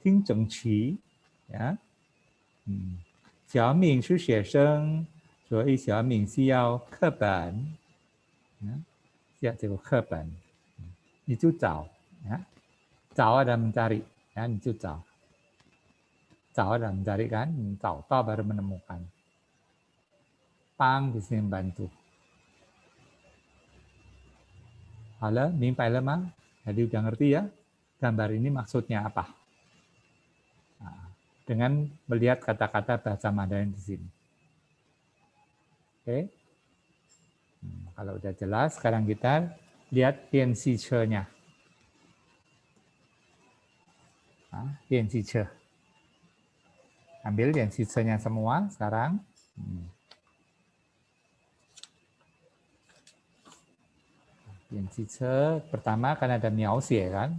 听诊器呀。小敏是学生，所以小敏需要课本。需要这个课本，你就找呀，找 ada mencari ya, 你就找。找 ada mencari kan, 找到 baru menemukan. Pang di sini membantu. 好了，明白了吗？ Jadi udah ngerti ya, gambar ini maksudnya apa? Dengan melihat kata-kata bahasa Mandarin di sini. Oke. Kalau udah jelas, sekarang kita lihat Dianxiche-nya. Dianxiche. Ambil Dianxiche-nya semua sekarang. Dianxiche pertama kan ada miaoxie kan.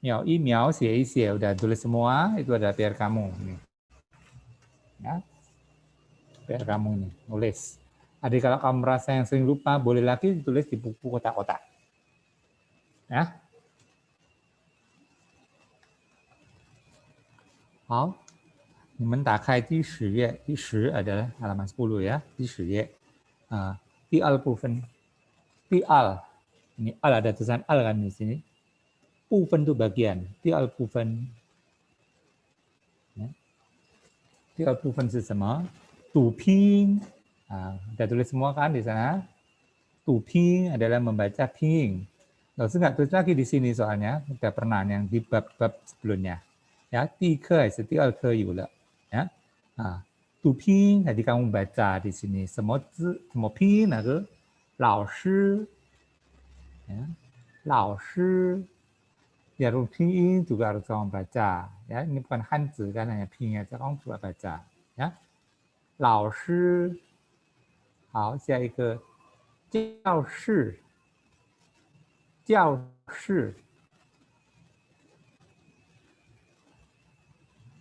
Miaoxie udah tulis semua, itu ada PR kamu. Nih. Ya. PR kamu ini, nulis. Jadi kalau kamu merasa yang sering lupa, boleh lagi ditulis di buku kotak-kotak. Ya. 好，你们打开第10页，第10 adalah halaman 10 ya, di 10 页. Di al 部分, di al, ini al ada tulisan al kan di sini. 部分 itu bagian, di al 部分. Di al 部分是什么？读拼. Udah tulis semua kan di sana. 读拼 adalah membaca ping. Lalu nggak tulis lagi di sini soalnya udah pernah yang di bab-bab sebelumnya. Ya, 第一课还是第二课有了 ya. 读拼 tadi kamu baca di sini semua拼那个老师 ya. 老师 ya, pinyin juga harus kamu baca ya. Ini bukan hanzi kan, hanya pinyin aja kamu juga baca ya. 老师 好，下一个教室，教室。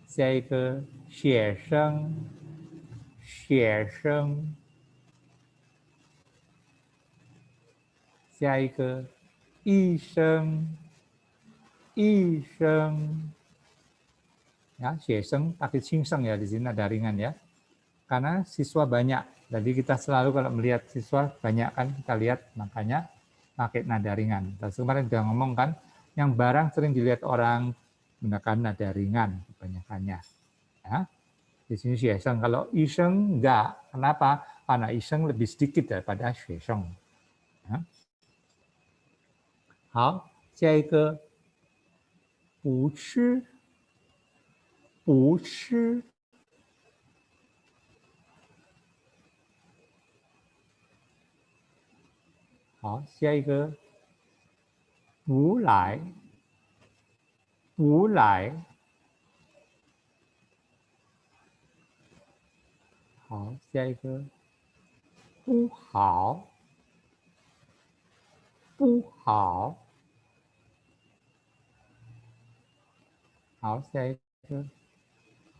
下一个学生，学生，下一个医生，医生。Ya, 学生pakai cingseng ya di sini ada ringan ya. Karena siswa banyak. Jadi kita selalu kalau melihat siswa banyak kan kita lihat makanya pakai nada ringan. Terus kemarin sudah ngomong kan, yang barang sering dilihat orang menggunakan nada ringan kebanyakannya. Ya. Di sini syesheng, kalau iseng enggak. Kenapa? Karena iseng lebih sedikit daripada syesheng. Ya. 好，下一个不吃，不吃。好，下一个不来，不来。好，下一个不好，不好。好，下一个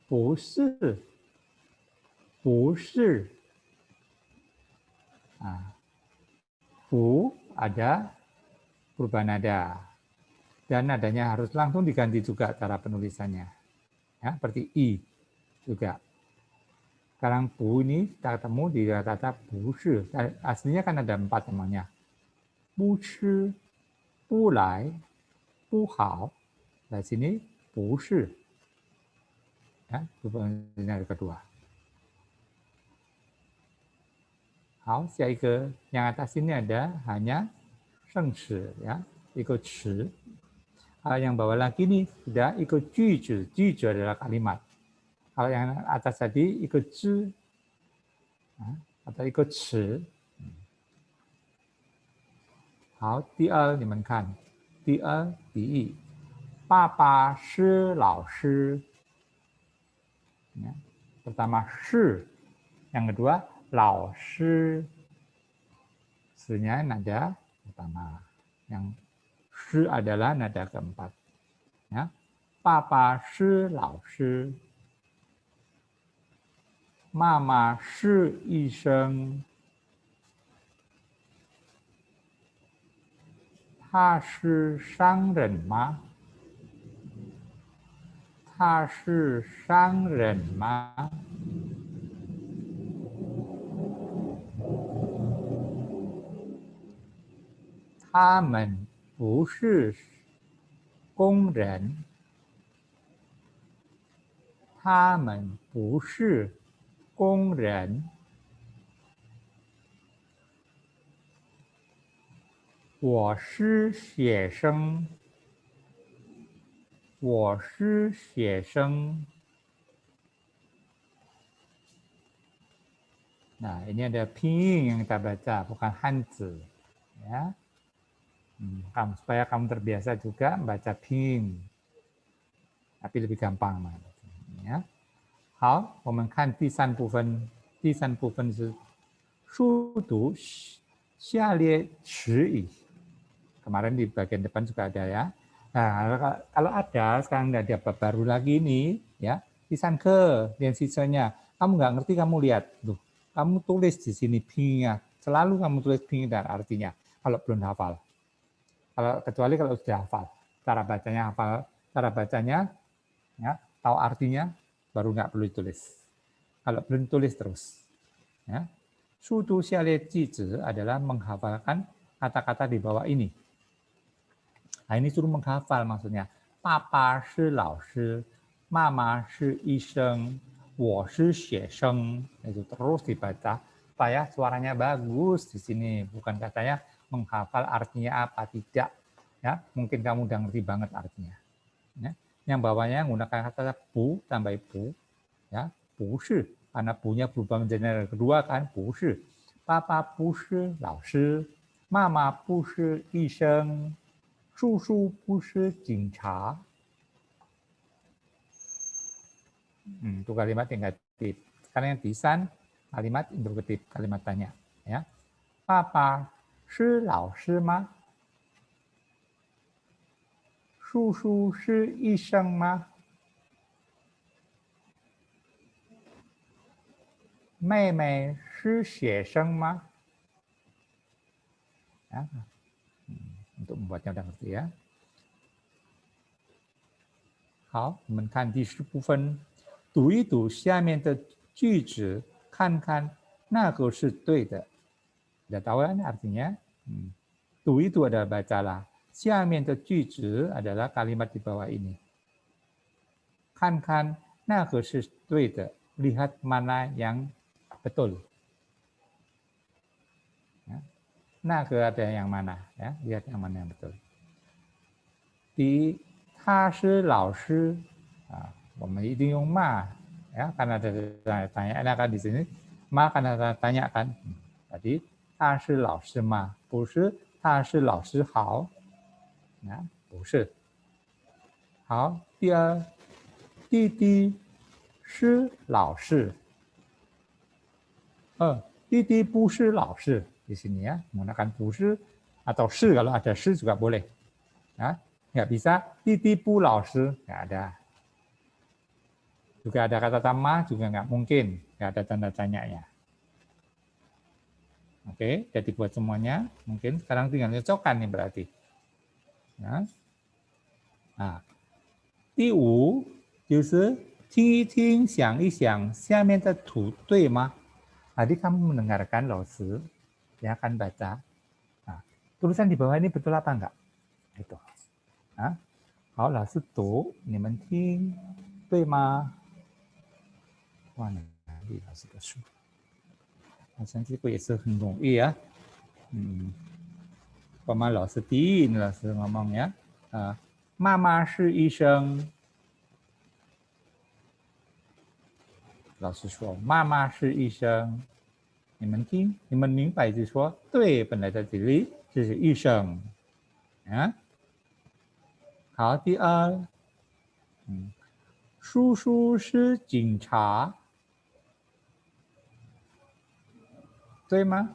不是，不是。啊，不ada perubahan nada. Dan nadanya harus langsung diganti juga cara penulisannya. Ya, seperti i juga. Sekarang bu ini kita ketemu di kata bu shi. Aslinya kan ada 4 namanya. Bu shi, bu lai, bu hao. Di sini bu shi. Ya, perubahan yang kedua. 好，下一个 yang atas ini ada hanya 生词 ya, ikut 词。yang bawah lagi nih sudah ikut 句子，句子 adalah kalimat. Kalau yang atas tadi ikut 之 atau ikut 词。好，第二你们看，第二比喻，爸爸是老师。Ya, pertama 是， yang kedua 老师。是-nya nada pertama. Yang 是 adalah nada keempat. Ya, 爸爸是老师。妈妈是医生。他是商人吗？他是商人吗？他们不是工人。他们不是工人。我是学生。我是学生。Nah, ini ada pinyin yang kita baca, bukan hanzi. Ya. Supaya kamu terbiasa juga membaca pinyin. Tapi lebih gampang. Ya. 好，我们看第三部分。第三部分是书读下列词语。Kemarin di bagian depan juga ada ya. Nah, kalau ada, sekarang ada baru lagi nih, ya. Pisan ke, dan sisanya. Kamu nggak ngerti, kamu lihat. Loh, kamu tulis di sini pinginnya. Selalu kamu tulis pingin dan artinya. Kalau belum hafal. Kecuali kalau sudah hafal. Cara bacanya hafal. Cara bacanya, ya, tahu artinya, baru nggak perlu ditulis. Kalau belum tulis terus. Ya. Sudu xialie jizi adalah menghafalkan kata-kata di bawah ini. Nah, ini suruh menghafal maksudnya. Papa shi lao shi, mama shi isheng, wo shi xuesheng. Itu terus dibaca supaya suaranya bagus di sini. Bukan katanya menghafal artinya apa tidak. Ya, mungkin kamu udah ngerti banget artinya. Ya. Yang bawahnya menggunakan kata bu tambah bu. Ya, bu shi. Karena bu-nya berubah menjadi kedua kan, bu shi. Papa bu shi lao shi, mama bu shi isheng. 叔叔不是警察。Itu kalimat negatif. Sekarang yang pisan, kalimat interrogatif, kalimat tanya. Ya. Papa 是老师吗？叔叔是医生吗？妹妹是学生吗？ Ya, untuk membuatnya udah ngerti ya. 好，我们看第10部分，读一读下面的句子，看看那个是对的。Udah tahu kan artinya? Du itu adalah bacalah. 下面的句子 adalah kalimat di bawah ini. 看看那个是对的， lihat mana yang betul. Ya. 那个 ada yang mana? Ya, lihat yang mana yang betul. 第一，他是老师啊，我们一定用嘛ya karena ada tanya kan di sini ma karena tanya kan tadi 他是老师吗？不是，他是老师好啊，不是。好，第二，弟弟是老师，弟弟不是老师di sini ya menggunakan 不是 atau 是 kalau ada 是 juga boleh ya. Nggak bisa titipu laoshi, nggak ada. Juga ada kata tama juga nggak mungkin, nggak ada tanda tanya-nya. Oke, jadi buat semuanya, mungkin sekarang tinggal cocokkan nih berarti. Ya. Nah, 第5就是听一听，想一想，下面的图对吗？ Tadi kamu mendengarkan laoshi, ya kan baca. Nah, tulisan di bawah ini betul apa enggak? Itu. Nah, 好，老师读，你们听，对吗？哇，哪里老师的书？好像这个也是很容易啊。Pema 老师第一，老师ngomong ya，妈妈是医生。老师说妈妈是医生，你们听，你们明白就说对，本来在这里就是医生啊。好，第二，叔叔是警察，对吗？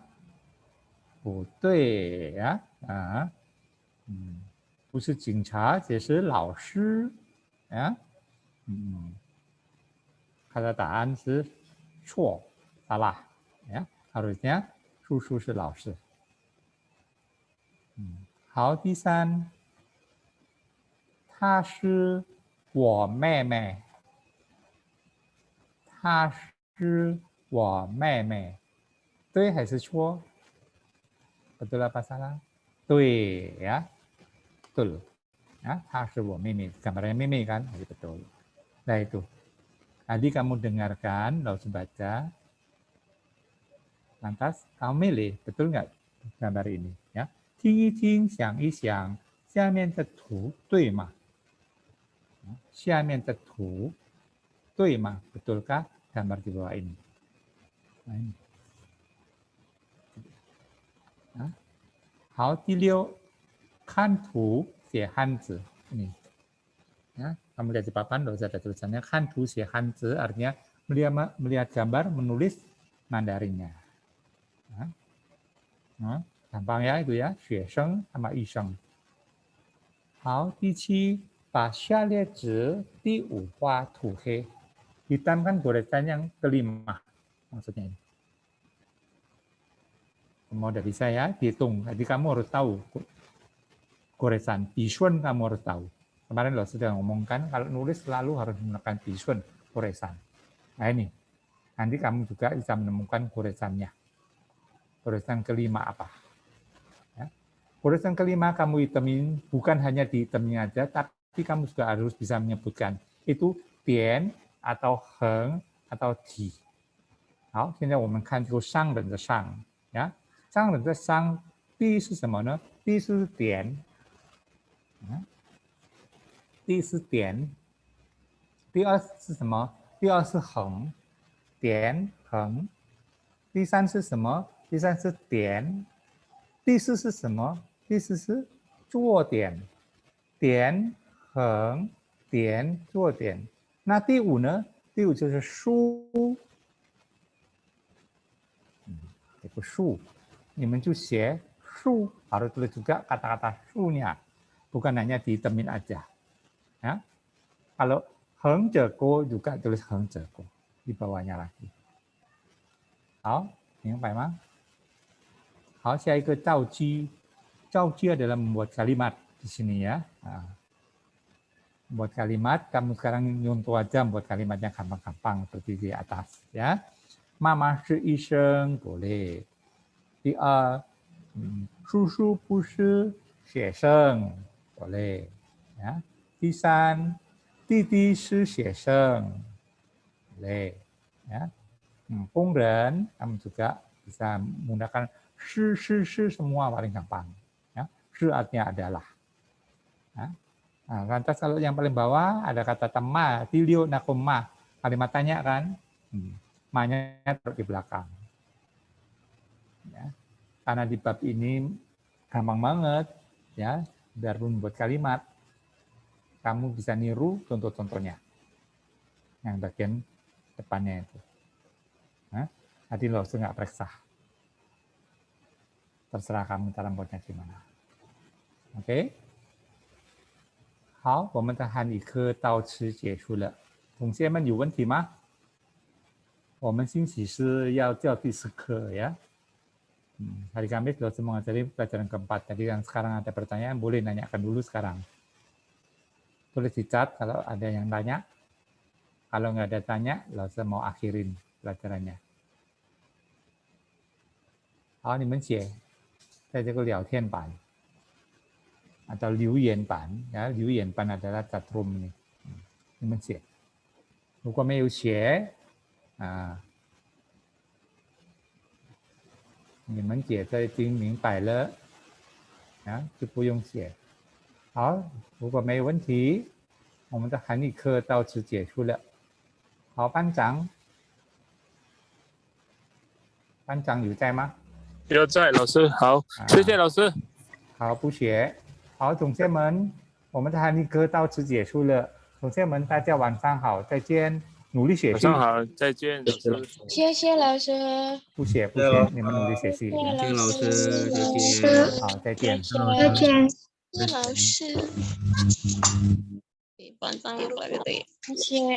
不对呀，不是警察，只是老师啊。kata答案是错，salah ya. Harusnya 叔叔是老师。好，第三，她是我妹妹，她是我妹妹，对还是错？ Betul apa salah? 对 ya, betul. Ya, 她是我妹妹，gambarnya 妹妹 kan, jadi betul. Nah itu. Tadi kamu dengarkan, lalu baca. Lantas kamu milih, betul nggak gambar ini? Ya, 听一听，想一想，下面的图对吗？下面的图对吗？ Betulkah gambar di bawah ini? Nah, ini. 好，第6，看图写汉字。Ini. Ya, kamu lihat di papan, ada tulisannya kan tu写汉字 artinya melihat gambar, menulis Mandarinnya. Gampang ya itu ya, 学生 sama 医生。好，第7，把下列值第5画涂黑。Hitamkan goresan yang kelima. Maksudnya ini. Kamu udah bisa ya, dihitung. Jadi kamu harus tahu goresan. Bishun kamu harus tahu. Kemarin lo sudah ngomongkan, kalau nulis selalu harus menggunakan bishun, goresan. Nah ini, nanti kamu juga bisa menemukan goresannya. Goresan kelima apa? Ya. Goresan kelima kamu hitamin, bukan hanya dihitamin aja, tapi kamu juga harus bisa menyebutkan. Itu tian, atau heng, atau ti. 好，现在我们看这个商人的商，呀，商人的商，第一是什么呢？第一是点，第一是点，第二是什么？第二是横，点横。第三是什么？第三是点。第四是什么？第四是坐点，点横点坐点。那第五呢？第五就是书。这个树，你们就写树harus tulis juga kata-kata su-nya, bukan hanya dihitamin aja. Ya. Kalau heng jeko juga tulis heng jeko di bawahnya lagi. 好，明白吗？好，下一个造句，造句adalah membuat kalimat di sini ya. Membuat kalimat, kamu sekarang nyontoh aja membuat kalimatnya gampang-gampang seperti di atas ya. Mama 是医生 boleh. 第二，叔叔不是学生 boleh ya. 第三，弟弟是学生 boleh ya.工人kamu juga bisa menggunakan shi semua paling gampang ya. Shi artinya adalah ya. Nah, lantas kalau yang paling bawah ada kata tema, tilio nakoma, kalimat tanya kan, ma-nya taruh di belakang. Ya. Karena di bab ini gampang banget, ya, biar membuat kalimat, kamu bisa niru contoh-contohnya, yang bagian depannya itu. Nah, tadi lo nggak periksa, terserah kamu cara membuatnya gimana. Oke? 好，我们的汉语课到此结束了。同学们有问题吗？我们星期四要教第4课ya. Hari Kamis dosen mengajari pelajaran keempat. Jadi yang sekarang ada pertanyaan boleh nanyakan dulu sekarang. Tulis di chat kalau ada yang tanya. Kalau nggak ada tanya, dosen mau akhirin pelajarannya. 好，你们写在这个聊天板。atau 留言板 ya, 留言板 adalah chat room ini. 你们写，如果没有写你们写这已经明白了就不用写。好，如果没有问题，我们的韩语课到此结束了。好，班长有在吗？有在，老师好，谢谢老师。好，不写。好，同学们，我们的韩语课到此结束了。同学们，大家晚上好，再见，努力学习。晚上好，再见，老师。谢谢老师。不写，你们努力学习。谢谢老师，再见。好，再见。再见。谢谢老师。晚上好，谢谢。